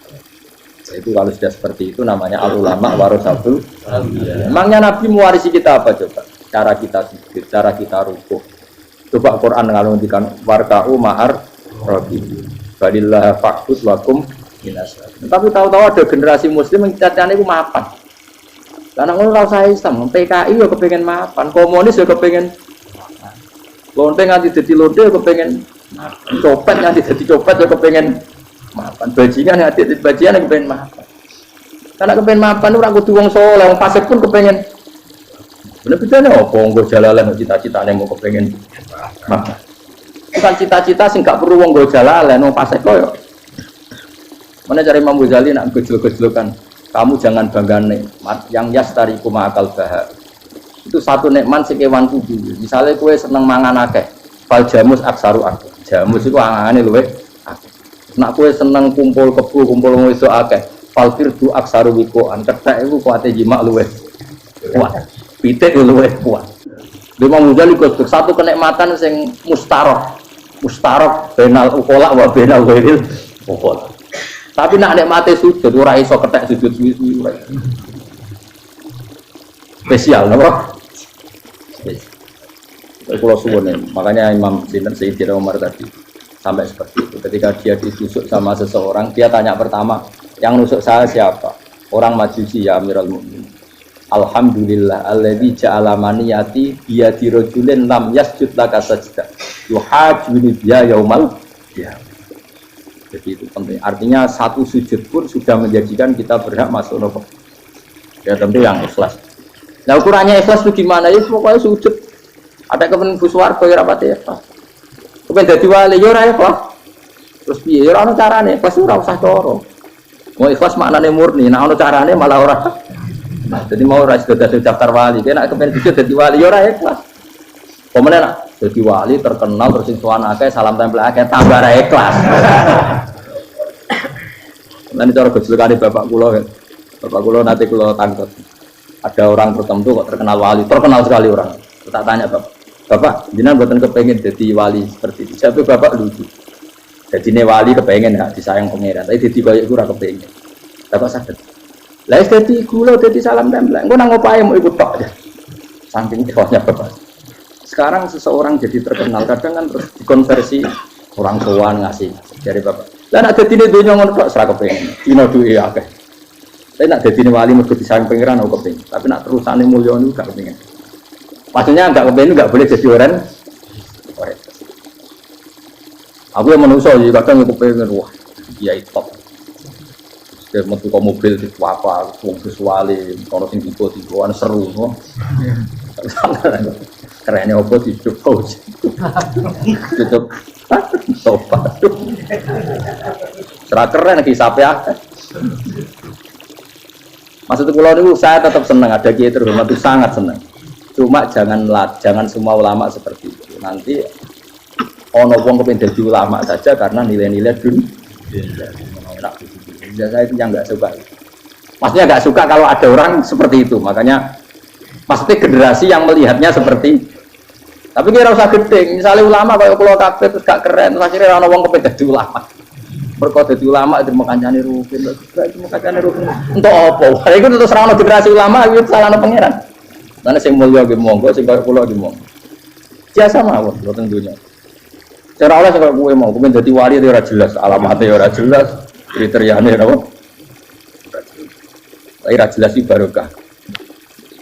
Itu kalau sudah seperti itu namanya al-ulama warasatul anbiya. Emangnya Nabi mewarisi kita apa coba? Cara kita sujud, cara kita rukuk. Coba Quran kalau ngendikan warka'u ma'ar rabbih. Balillah faqud wakum minasar. Tapi tahu-tahu ada generasi muslim yang cacane iku mapan. Lah nek ora usah Islam, PKI yo kepengin mapan, komunis yo kepengin mapan. Lonte nganti dadi lonte yo kepengin mapan. Copet nganti dadi copet yo kepengin mapan. Bajingan nganti dadi bajingan yo kepengin mapan. Karena kepengen mapan ora kudu wong saleh, wong fasik pun kepengen. Bener bedane opo nggo jalalan cita-citane mau kepengen mapan. Bukan cita-cita sing gak perlu wong nggo jalalan, wong fasik koyo. Mana cari Imam Ghazali nak gejol-gejolokan. Kamu jangan bangga nikmat yang yastariku ma'akal bahar. Itu satu nikmat sing kewan kudu. Misalnya kowe seneng mangan akeh, fal jamus aksaru akeh. Jamus iku angane luwih akeh. Nak kowe seneng kumpul kebo, kumpul ngisuk akeh, fal firdu aksaru wikoan. Kethek iku kuwate jimak luwih kuat. Pitik luwih kuat. Imam Ghazali kok satu kenikmatan sing mustarok. Mustarok benal ukola wa benal ghairil ukola. Tapi nak nikmate sujud ora iso kethek sujud suwi-suwi ora. Spesial napa? Kalau suwun makanya Imam Sayyidina Umar tadi sampai seperti itu. Ketika dia ditusuk sama seseorang, dia tanya pertama, yang nusuk saya siapa? Orang Majusi ya Amirul Mukminin. Alhamdulillah alladzi ja'ala maniyati biyadi rajulin lam yasjud laka sajda. Yuhajjuni biya yaumal qiyamah. Jadi itu penting. Artinya satu sujud pun sudah menjadikan kita berhak masuk neraka. Ya tentu yang ikhlas. Nah ukurannya ikhlas itu gimana? Ya pokoknya sujud. Ada kepen buswarga ya rapati ikhlas. Kepen dadi wali ya ora ikhlas. Terus piye? Ya ora ono carane, pas ora usah cara. Mau ikhlas maknane murni, nek ono carane malah ora. Nah, jadi mau ora sudah daftar wali, nek kepen sujud dadi wali ya ora ikhlas. Pemene nak dadi wali terkenal terus sing tuan akeh salam tempel akeh tambah ra ikhlas. Nanti cara gejolakane bapak kula kan. Bapak kula nanti kula tangkep. Ada orang tertentu kok terkenal wali, terkenal sekali orang. Tak tanya bapak, jenengan mboten kepengin jadi wali seperti itu. Siapa bapak lucu. Jadi ne wali kepengin gak disayang pangeran, tapi dadi koyo iku ora kepengin. Bapak saged. Lah wis dadi kula dadi salam tempel. Engko nang opahe mau ikut tok aja. Saking ikhlasnya bapak. Sekarang seseorang jadi terkenal kadang kan terus dikonversi orang tuan ngasih dari bapak. Lah nek dadine donya ngono kok ora kepengin. Dino duwe akeh. Tapi nak dadine wali mergo disayang pangeran aku kepengin. Tapi nak terusane mulya niku gak kepengin. Maksudnya enggak kepengin enggak boleh jadi orang. Aku yang manusia jadi kadang kepengin wah kiai top. Terus metu kok mobil di apa wong visuale ono sing tiba-tiba seru no. Kerennya opo hidup coach. Hidup tobat. Serah keren hisape akeh. Maksud kula niku saya tetap senang ada kiai terhormat itu sangat senang. Cuma jangan semua ulama seperti itu. Nanti ono wong kepengin dadi ulama saja karena nilai-nilai dunia. Saya itu yang enggak suka. Maksudnya enggak suka kalau ada orang seperti itu. Makanya pasti generasi yang melihatnya seperti tapi kira usah gede, misalnya ulama kayak kalau kabeh terus gak keren, terus akhirnya orang kepengin dadi ulama. Mergo dadi ulama itu makancane rukin, itu makancane rukin. Untuk apa? Iku terus ora ono generasi ulama iki salahno pangeran. Lan sing mulya nggih monggo, sing kaya kula nggih monggo. Biasa mawon boten dunya. Cara Allah sing kaya kowe mau, kepengin dadi wali ora jelas, alamate ora jelas, kriteriane napa? Ora jelas iki barokah.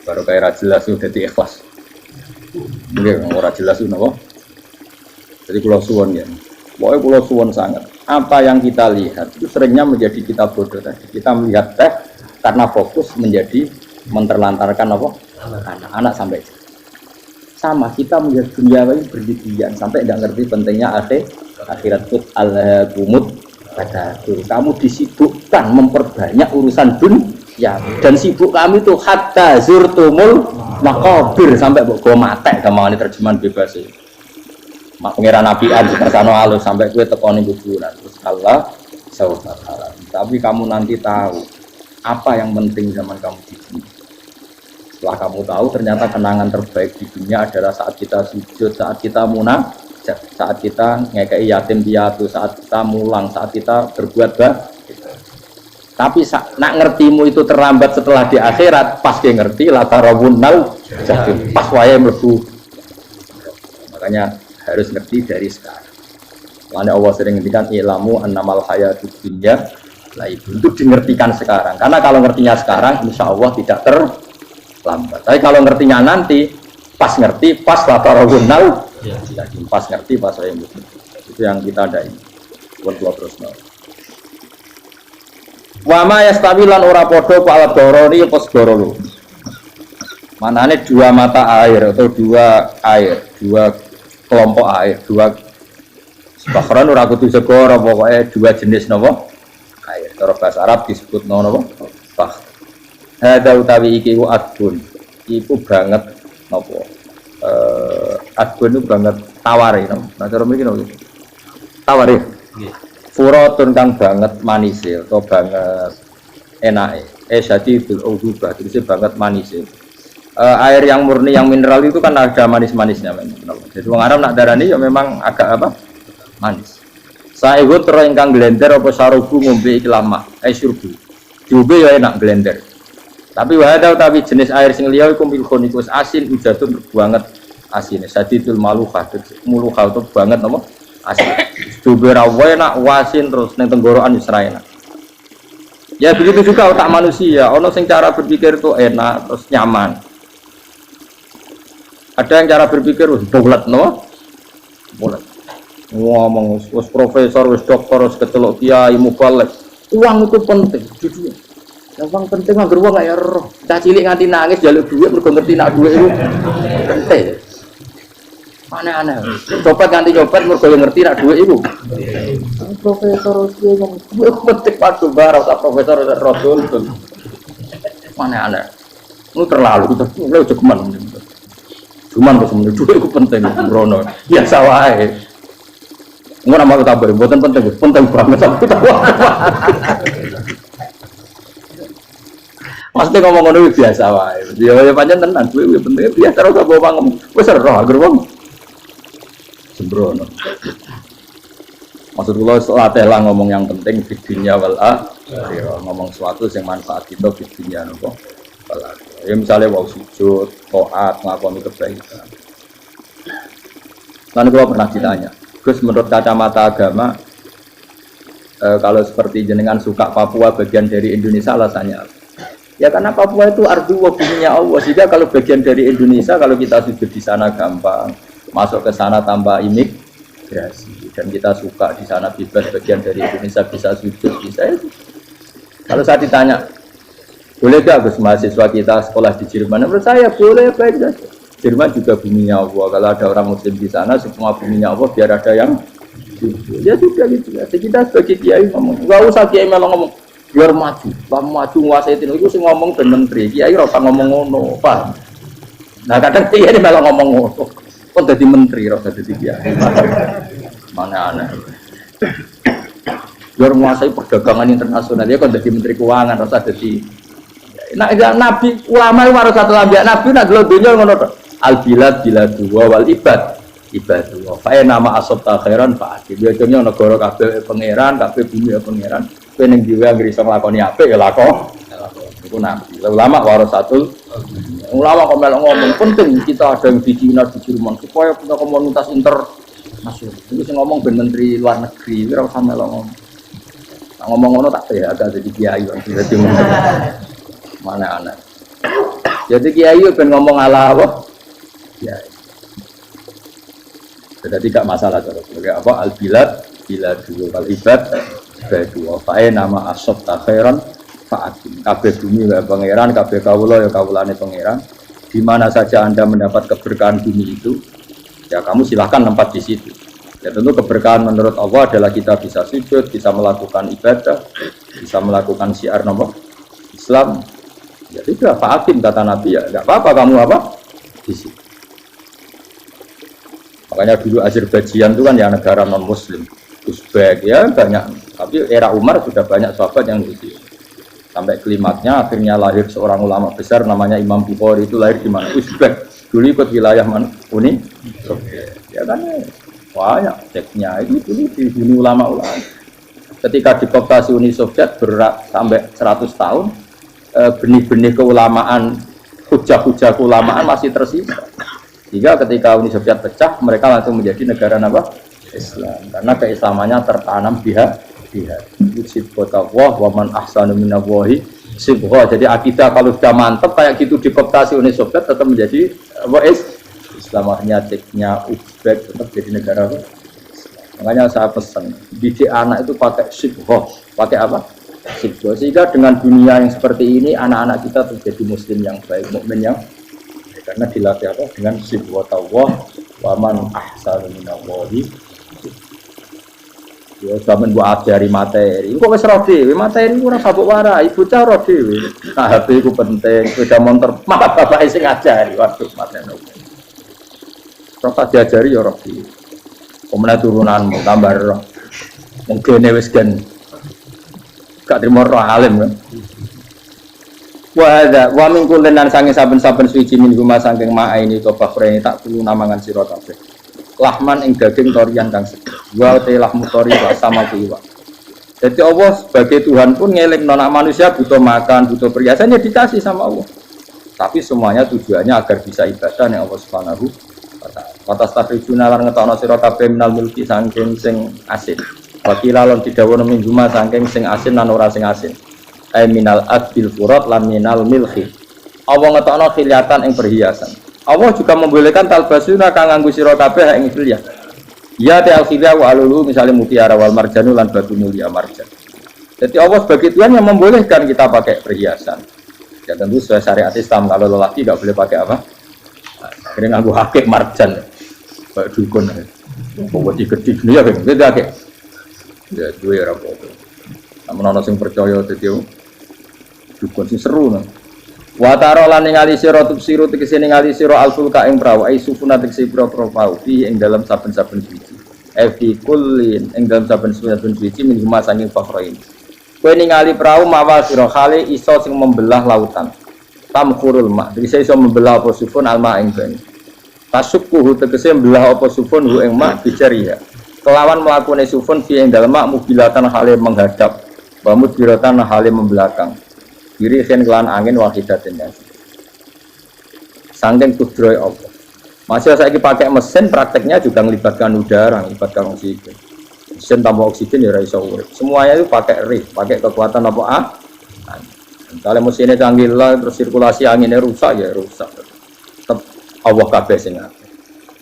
Barokah ora jelas udah dadi ikhlas. Nggih, ora jelas itu napa. Jadi kula suwun ya. Pokoknya kula suwun sangat. Apa yang kita lihat itu seringnya menjadi kita bodoh tadi. Kita melihat teh karena fokus menjadi menterlantarkan apa? Anak-anak sampai sama kita melihat dunia ini berlebihan sampai tidak ngerti pentingnya akhirat put al-humut pada kamu disibukkan memperbanyak urusan dunia dan sibuk kami itu hatta zurtumul makabir sampai mbok go matek gamane terjemahan bebas iki. Mak pangeran nabian di kersane alus sampai kowe tekoni kuburan. Terus Allah subhanahu. Tapi kamu nanti tahu apa yang penting zaman kamu di dunia. Setelah kamu tahu ternyata kenangan terbaik di dunia adalah saat kita sujud, saat kita munajat, saat kita ngekei yatim piatu, saat kita mulang, saat kita berbuat baik. Tapi nak ngertimu itu terlambat setelah di akhirat, pas dia ngerti latarawunnal jahim, pas wae mlebu. Makanya harus ngerti dari sekarang. Makanya Allah sering ngendikan ilamu annamal hayatud dunya la itu dingertikan sekarang. Karena kalau ngertinya sekarang insya Allah tidak terlambat. Tapi kalau ngertinya nanti pas ngerti, pas latarawunnal jahim, pas ngerti pas wae mlebu. Itu yang kita ada ini. Buat terus Wa ma yastawi lan ora padha apa alat doroni apa segara loro. Manane dua mata air atau dua kelompok air, dua bahkan ora kudu segara pokoknya dua jenis napa air. Cara bahasa Arab disebut napa? Bah. Hada utawi iki ku adbun. Iku banget napa? Adbun itu banget tawar ya. Nah cara mriki napa? Tawar ya. Nggih. Furatun kang banget manis atau banget enake. Syadidul udubah, terus banget manis. Air yang murni yang mineral itu kan ada manis-manisnya memang. Jadi wong Arab nak darani ya memang agak apa? Manis. Saehu tero ingkang glender apa sarubu ngombe iki lama, syurbu. Diombe ya enak blender. Tapi wahada utawi jenis air sing liya iku milkhun iku asin ujatun banget asine. Sadidul maluha, muluha itu banget apa? Asin. Diombe ra enak wasin terus ning tenggorokan wis ra enak. Ya begitu juga otak manusia, ono sing cara berpikir itu enak terus nyaman. Ada yang cara berpikir bulat, no? Bulat. Ngomong, wis profesor, wis doktor, wis kecelok kiai, mubalek. Uang itu penting, jujur. Yang uang penting anggar uang gak ya roh. Cah cilik nganti nangis jaluk duit, mergo ngerti nak duit itu penting. Aneh-aneh. Copet nganti copet mergo ngerti nak duit itu. Profesor kiai ngomong, duit penting padu barang, profesor Rasul. Aneh-aneh. Itu terlalu, itu cukuman. Cuman kok sebenarnya duit itu penting, Brono. Biasa wae. Enggak nama kita beri, buatan penting banget sama kita. Maksudnya ngomong-ngomong biasa wae. Ya panjang tenan, duit penting biasa. Terus tak bawa ngomong, wes roh agar wong sembrono. Maksud kula latih lah ngomong yang penting di dunia wal akhirah, ngomong sesuatu yang manfaat kita di dunia nopo. Ya misalnya wau sujud, taat, ngakoni kebaikan. Lalu gua pernah ditanya, Gus menurut kacamata agama, kalau seperti jenengan suka Papua bagian dari Indonesia alasannya apa? Ya karena Papua itu ardu wa buminya Allah. Sehingga kalau bagian dari Indonesia, kalau kita sujud di sana gampang, masuk ke sana tanpa imigrasi, dan kita suka di sana bebas bagian dari Indonesia bisa sujud bisa itu. Kalau saya ditanya, boleh gak Gus mahasiswa kita sekolah di Jerman? Menurut saya boleh, baik saja. Jerman juga buminya Allah. Kalau ada orang Muslim di sana, semua buminya Allah biar ada yang ya sudah gitu ya. Kita sebagai kiai ngomong, nggak usah kiai malah ngomong biar maju, nguasai itu sih ngomong dan menteri. Kiai rasa ngomong ngono, paham? Nah kadang kiai malah ngomong ngono, kok jadi menteri rasa jadi kiai. Mana aneh. Biar menguasai perdagangan internasional dia kan jadi menteri keuangan rasa jadi. Nah, nabi ulama itu harus satu nabi nak dulu dunia ngono al bilad dua wal ibad dua. Fae nama asab takhiran pak. Biasanya negara kabeh pangeran, kabeh bumi pangeran. Kowe ning dhewe anggere iso nglakoni apik ya lakon. Iku nabi. Ulama warasatul ulama kok melok ngomong penting kita ada yang di Cina di Jerman supaya punya komunitas internasional. Itu sing ngomong ben menteri luar negeri ora usah melok ngomong. Ngomong ngono tak ya agak jadi kiai jadi mana anak. Jadi kiai ben ngomong ala apa? Ya. Jadi tidak masalah cara sebagai apa al bilad dua wal ibad dua. Fae nama asab takhiran fa'atin. Kabeh bumi wa pangeran, kabeh kawula ya kawulane pangeran. Di mana saja Anda mendapat keberkahan bumi itu, ya kamu silahkan tempat di situ. Ya tentu keberkahan menurut Allah adalah kita bisa sujud, bisa melakukan ibadah, bisa melakukan syiar nama Islam. Ya tidak fa'atin kata Nabi ya, enggak apa-apa kamu apa di situ. Makanya dulu Azerbaijan itu kan ya negara non Muslim, Uzbek ya banyak. Tapi era Umar sudah banyak sahabat yang di situ. Sampai klimaksnya akhirnya lahir seorang ulama besar namanya Imam Bukhari itu lahir di mana? Uzbek. Dulu ikut wilayah mana? Uni Soviet. Ya kan banyak ceknya itu dulu dibunuh ulama-ulama. Ketika dikooptasi Uni Soviet berat sampai 100 tahun. Benih-benih keulamaan, hujah-hujah keulamaan masih tersisa. Sehingga ketika Uni Soviet pecah, mereka langsung menjadi negara apa? Islam. Karena keislamannya tertanam biha. Sibghatullah wa man ahsanu minallahi sibghah. Jadi akidah kalau sudah mantap kayak gitu dikooptasi Uni Soviet tetap menjadi Islam. Akhirnya ceknya Uzbek tetap jadi negara apa? Makanya saya pesan, didik anak itu pakai sibghah. Pakai apa? sibuk. Sehingga dengan dunia yang seperti ini anak-anak kita menjadi muslim yang baik, mukmin yang baik. Karena dilatih apa? Dengan sibuk Allah wa man ahsanu minallahi. Ya sampean mbok ajari materi. Kok wis ora dhewe, materi ora sabuk warai, bocah ora dhewe. Nah, HP iku penting, sepeda motor malah bapake sing ngajari. Waduh, materi. Rasa diajari ya ora dhewe. Pemenang turunanmu tambah roh. Mungkin wis gen gak trimo roh alim kan. Wa min kullin lan sange saben-saben suci min guma saking maa ini to bakrene tak kulo namangan sira kabeh. Lahman ing daging torian kang seger. Wa te lahmu tori wa sama kuiwa. Jadi Allah sebagai Tuhan pun ngeling anak manusia butuh makan, butuh perhiasannya dikasih sama Allah. Tapi semuanya tujuannya agar bisa ibadah ning Allah Subhanahu wa taala. Watas tafrijuna lan ngetokno sira kabeh minal mulki saking sing asin. Wakila lan didhawuhna mingguma saking sing asin lan ora sing asin. Ai minal adbil furat lan minal milhi. Allah ngetokno khiliatan ing perhiasan. Allah juga membolehkan talbasuna kang nganggo sira kabeh ing khiliyah. Ya ta'al khiliyah wa alulu misalnya mutiara wal marjanu lan batu mulia marjan. Jadi Allah sebagai Tuhan yang membolehkan kita pakai perhiasan. Ya tentu sesuai syariat Islam, kalau lelaki tidak boleh pakai apa? Ini nganggo hakik marjan. Kayak dukun. Bawa di dunia kan beda hakik. Ya duwe ora apa-apa. Namun ana sing percaya dadi dukun sing seru nah. Wa taro lan ningali sira tubsiru tegese ningali sira alfulka ing prawu ai sufuna tegese pro-pro pau fi ing dalam saben-saben suci. Fi kullin ing dalam saben-saben suci min huma saking fakhrain. Kowe ningali prawu mawa sira khali iso sing membelah lautan. Tamkhurul ma, tegese iso membelah apa sufun alma ing banyu. Tasukkuhu tegese membelah apa sufun hu ing ma bijariha. Kelawan mlakune sufun fi ing dalem ma mubilatan hale menghadap, wa mudbiratan hale membelakang. Diri sen kelan angin wahidatin ya. Sangking kudroy Allah. Masih saya pakai mesin prakteknya juga melibatkan udara, melibatkan oksigen. Mesin tanpa oksigen ya iso urip. Semuanya itu pakai rig, pakai kekuatan apa Kalau mesinnya canggih lah, terus sirkulasi anginnya rusak ya rusak. Tetap Allah kabeh sing ngatur.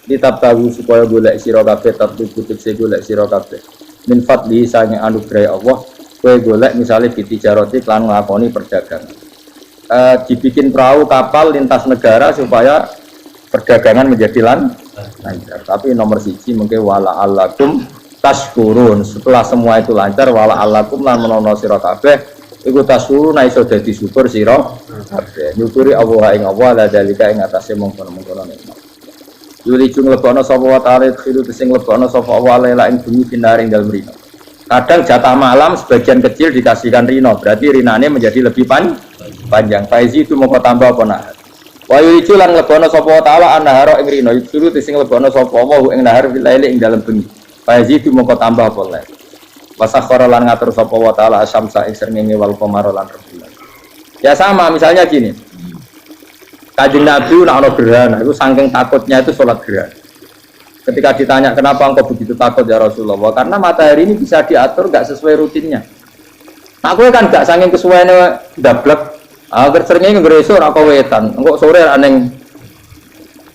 Kitab tahu supaya golek sira kabeh tertutup sing golek sira kabeh. Min fadli sange anugerah Allah. Kowe golek misalnya di tijaroti klan nglakoni perdagangan. Dibikin perahu kapal lintas negara supaya perdagangan menjadi lancar. Tapi nomor siji mungkin wala allakum tashkurun. Setelah semua itu lancar wala allakum lan menono sira kabeh iku tashkurun iso dadi syukur sira kabeh. Nyukuri Allah ing Allah la dalika ing atase mongkon-mongkon nikmat. Yuli jung lebono sapa wa ta'ala khilu sing lebono sapa Allah lela ing bumi binaring dalem rino. Kadang jatah malam sebagian kecil dikasihkan rino, berarti rinane menjadi lebih panjang. Faizi itu mau tambah apa nah? Wa yuju lan lebono sapa ta'ala annahara ing rino, yusuru sing lebono sapa wa ing nahar fil laili ing dalem bengi. Faizi itu mau tambah apa le? Wasakhara lan ngatur sapa wa ta'ala asyamsa ing srengenge wal qamara lan rembulan. Ya sama, misalnya gini. Kanjeng Nabi nak ono gerhana, itu saking takutnya itu sholat gerhana. Ketika ditanya kenapa engkau begitu takut ya Rasulullah, karena matahari ini bisa diatur nggak sesuai rutinnya. Aku kan nggak saking kesuainya dablek, agar seringnya ngeresor aku wetan, engkau sore aneh.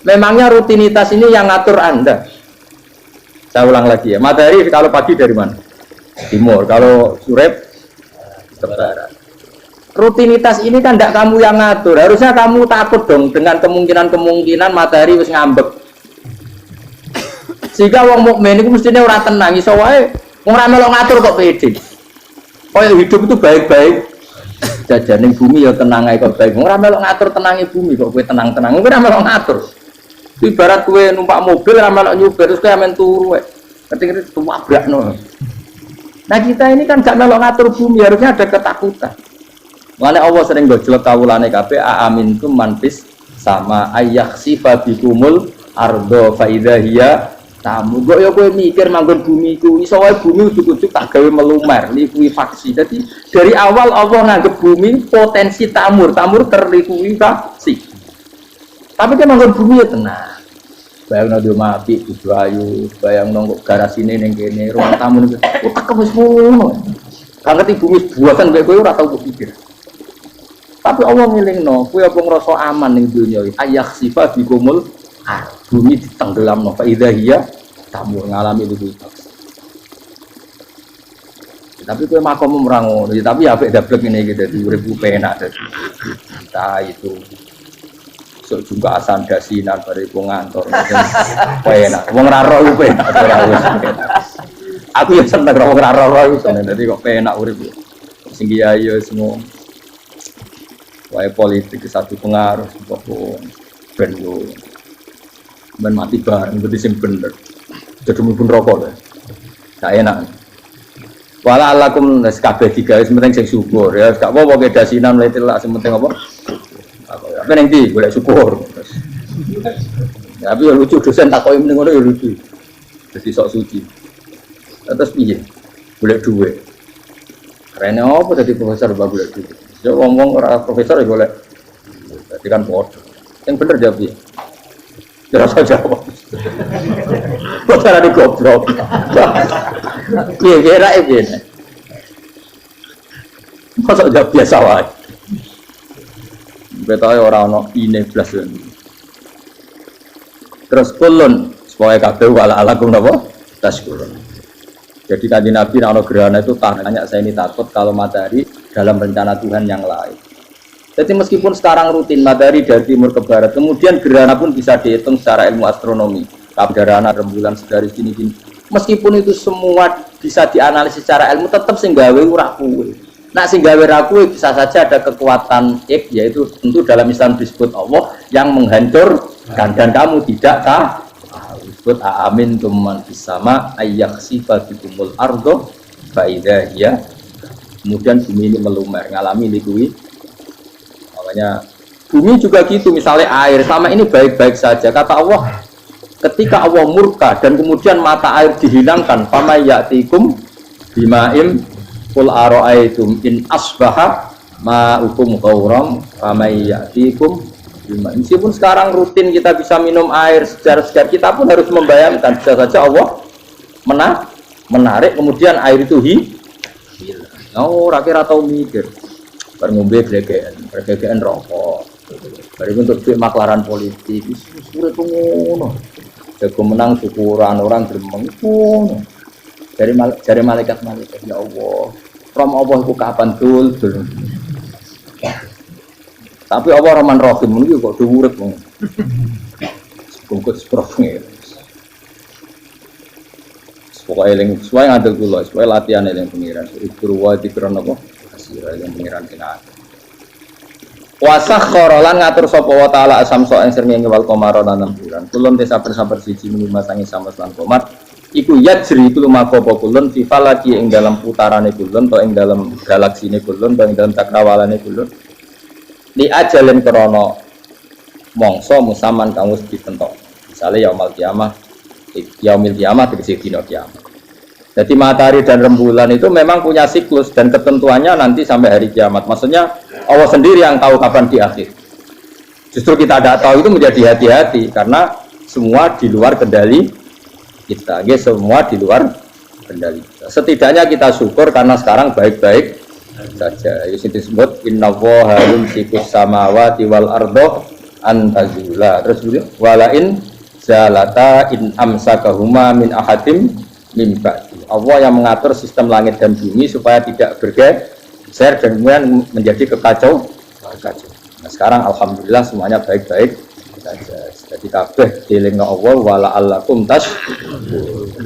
Memangnya rutinitas ini yang ngatur Anda. Saya ulang lagi ya, matahari kalau pagi dari mana? Timur, kalau sore ke barat. Rutinitas ini kan tidak kamu yang ngatur, harusnya kamu takut dong dengan kemungkinan matahari wis ngambek. Sehingga wong mukmin itu mestinya ora tenang, iso wae wong ora melok ngatur kok pede. Kaya hidup itu baik-baik. Jajane bumi ya tenang ae kok baik. Wong ora melok ngatur tenange bumi kok kowe tenang-tenang. Kowe ora melok ngatur. Ibarat kowe numpak mobil ora melok nyupir terus kowe amen turu wae. Ketika itu tabrakno. Nah kita ini kan gak melok ngatur bumi, harusnya ada ketakutan. Mulane Allah sering gojlok kawulane kabeh amintum manfis sama ayakhsifa bikumul ardo fa idza hiya tamu kok ya kowe mikir manggon bumi iku iso wae bumi ujug-ujug tak gawe melumer likuifaksi. Jadi dari awal Allah nganggep bumi potensi tamur terlikuifaksi. Tapi kan manggon bumi ya tenang. Bayangno di mati kudu ayu, bayangno kok garasine ning kene rumah tamu niku tak wis ngono. Kan ngerti bumi buatan kowe ora tau pikir. Tapi Allah ngelingno, kowe apa ngrasa aman ning donya iki? Ayakhsifa bikumul bumi ditenggelamno fa idza hiya tamur ngalami likuifaksi. Tapi kowe makom ora ngono, tapi apik dablek ngene iki dadi urip ku penak dadi. Kita itu sok juga asan dasinan bariku ngantor. Penak. Wong ora roh ku penak ora wis. Aku ya seneng wong ora roh iku seneng dadi kok penak urip. Sing kiai yo semua. Wae politik satu pengaruh kok ben yo. Ben mati bareng berarti sing bener. Jadi pun rokok deh. Gak enak. Wala alakum kabeh digawe penting sing syukur ya gak apa-apa ke dasinan mulai telak sing penting apa apa ning ndi golek syukur ya tapi lucu dosen takoki meneng ngono ya lucu dadi sok suci terus piye golek duit karena apa dadi profesor bab golek duit ya wong-wong ora profesor ya golek dadi kan podo yang bener jawab piye terus jawab kok cara digoblok iya kira ini masa jawab biasa wae betahe ora ono ini blas terus kulun supaya kabeh wala alakum napa taskurun jadi kanjeng Nabi nek ana gerhana itu tanya saya ini takut kalau matahari dalam rencana Tuhan yang lain. Jadi meskipun sekarang rutin matahari dari timur ke barat, kemudian gerhana pun bisa dihitung secara ilmu astronomi. Gerhana rembulan sedari gini-gini. Meskipun itu semua bisa dianalisis secara ilmu, tetap sing gawe ora kuwe. Nah sing gawe ra kuwe bisa saja ada kekuatan yaitu tentu dalam Islam disebut Allah yang menghancurkan dan kamu tidak tahu. Disebut amin tumman fis sama ayyakhsifa bikumul ardo fa idza hiya. Kemudian bumi ini melumer, ngalami likui. Makanya bumi juga gitu, misalnya air sama ini baik-baik saja kata Allah ketika Allah murka dan kemudian mata air dihilangkan fama ya'tikum bima'im qul ara'aytum in asbaha ma'ukum ghauram fama ya'tikum bima'im. Meskipun sekarang rutin kita bisa minum air secara kita pun harus membayangkan bisa saja Allah menarik kemudian air itu hilang. Oh rakyat atau mikir ngombe blegean rokok. Bari untuk duit maklaran politik wis urip ngono. Jago menang syukuran orang gremeng ngono. Dari malaikat ya Allah. Rom Allah iku kapan dul. Tapi Allah Rahman Rahim niku kok urip ngono. Bungkus profne. Pokoke eling suwe ngandel kula, suwe latihan eling pengiran. Iku wa dikron apa? Kasira yang pengiran kena. Wasakhkhara lan ngatur sapa wa taala asamso ing srengenge wal qamara lan bulan. Kulun desa sabar siji mung masangi samas lan qamar. Iku yajri iku lumaku apa kulun fi falaki ing dalam putarane kulun to ing dalam galaksine kulun to ing dalam cakrawalane kulun. Li ajalin krana mangsa musaman kang wis ditentok. Misale yaumul kiamah tegese dina kiamat. Jadi matahari dan rembulan itu memang punya siklus dan ketentuannya nanti sampai hari kiamat. Maksudnya Allah sendiri yang tahu kapan di akhir. Justru kita tidak tahu itu menjadi hati-hati karena semua di luar kendali kita. Semua di luar kendali kita. Setidaknya kita syukur karena sekarang baik-baik saja. Itu disebut innallaha yumsikus samawati wal ardo antazula. Terus walain zalata in amsakahuma min ahadim mimba. Allah yang mengatur sistem langit dan bumi supaya tidak bergeser dan kemudian menjadi kekacau. Nah, sekarang alhamdulillah semuanya baik-baik saja. Jadi kabeh dilingno Allah wala allakum tas.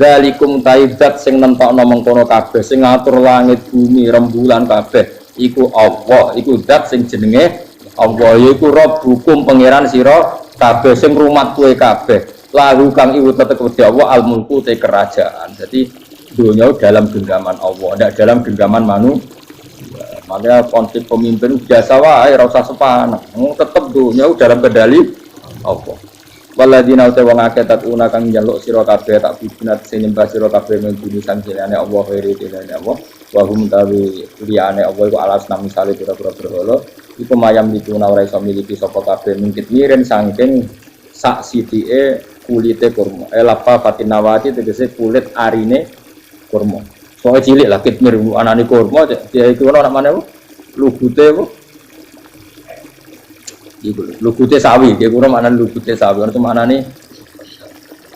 Zalikum taibat sing nentokno mengkono kabeh sing ngatur langit bumi rembulan kabeh iku Allah, iku zat sing jenenge Allah yaiku Rabbukum pangeran sira kabeh sing rumat kowe kabeh. Lahu kang iwut tetep wedi Allah al mulku te kerajaan. Jadi dunia dalam genggaman Allah, tidak dalam genggaman manusia. Makanya konflik pemimpin biasa wae ora usah sepaneng. Tetep dunia dalam kendali Allah. Waladina uta wong akeh tatuna kang njaluk sira kabeh tak bibinat sing nyembah sira kabeh mengkini sanjane Allah khairi dinane Allah. Wa hum tawi liyane Allah iku alas nami misale pira-pira berhala. Iku mayam dituna ora iso miliki sapa kabeh mungkin miren saking sak sidike kulite kurma. Lafa fatinawati tegese kulit arine kurma. Soale cilik lah kitmir anane kurma dia iku ana namane lugute apa? Iku lugute sawi, dia kurang maknane lugute sawi. Ana maknane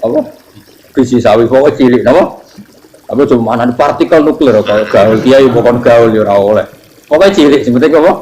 apa? Biji sawi kok cilik napa? Apa cuma mana partikel nuklir kayak gaul kiai bukan gaul ya ora oleh. Pokoke cilik sebetulnya apa?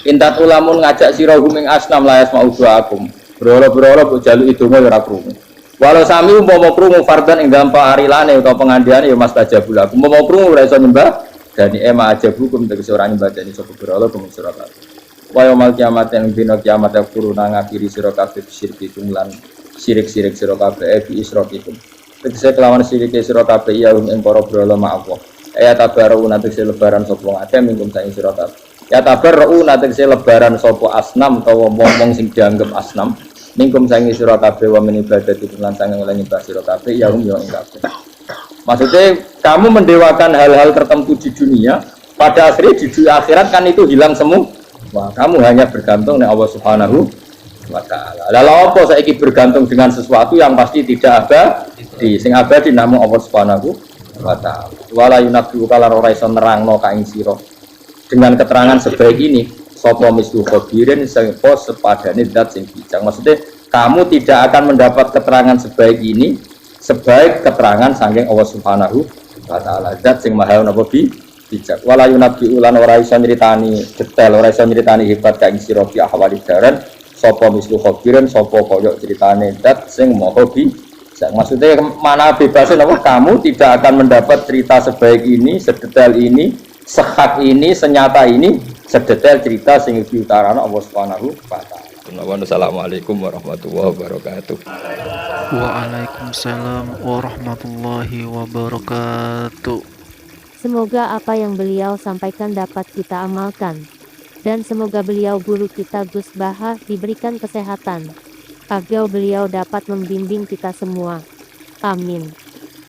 Intat ulamun ngajak sira guming asnam layas mau akum. Berolo-berolo mbok jaluk idonga ya ora krungu. Walau sami umpama krungu fardan ing dalam parilane utawa pengandiane ya mas tajabul aku. Umpama krungu ora iso nyembah dani ema aja hukum tegese ora nyembah dani sapa berolo kuwi sira kabeh. Wa yaumil kiamat yang dina kiamat kuruna ngakhiri sira kabeh syirki lan sirik-sirik sira kabeh bi isrokikum. Tegese kelawan sirike sira kabeh ya ing para berhala ma'awa. Ya tabaru tegese lebaran sapa ngake mingkum saing sira kabeh. Ya tabaru tegese lebaran sapa asnam utawa wong-wong sing dianggep asnam mingkum saing sira kabeh wa min ibadati lan saking oleh nyembah sira kabeh ya ing kabeh. Maksudnya kamu mendewakan hal-hal tertentu di dunia, pada akhirnya di akhirat kan itu hilang semua. Wah, kamu hanya bergantung dengan Allah Subhanahu wa taala. Lalu apa saiki bergantung dengan sesuatu yang pasti tidak abadi, sing abadi namung Allah Subhanahu wa taala. Wala yunabbi'uka lan ora iso nerangno ka ing sira dengan keterangan sebaik ini, sapa mislu khabirin sapa sepadane zat sing bijak. Maksudnya kamu tidak akan mendapat keterangan sebaik ini sebaik keterangan saking Allah Subhanahu wa taala. Zat sing maha napa bijak. Wala yunabbi ulan ora iso nyritani detail, ora iso nyritani hebat ka ing sira bi ahwali daran sapa mislu khabirin sapa kaya critane zat sing maha bijak. Maksudnya mana bebasnya napa kamu tidak akan mendapat cerita sebaik ini, sedetail ini, sehak ini, senyata ini, sedetail cerita sing diutarana Allah Subhanahu wa taala. Wassalamualaikum warahmatullahi wabarakatuh. Waalaikumsalam warahmatullahi wabarakatuh. Semoga apa yang beliau sampaikan dapat kita amalkan. Dan semoga beliau guru kita Gus Baha diberikan kesehatan. Agar beliau dapat membimbing kita semua. Amin.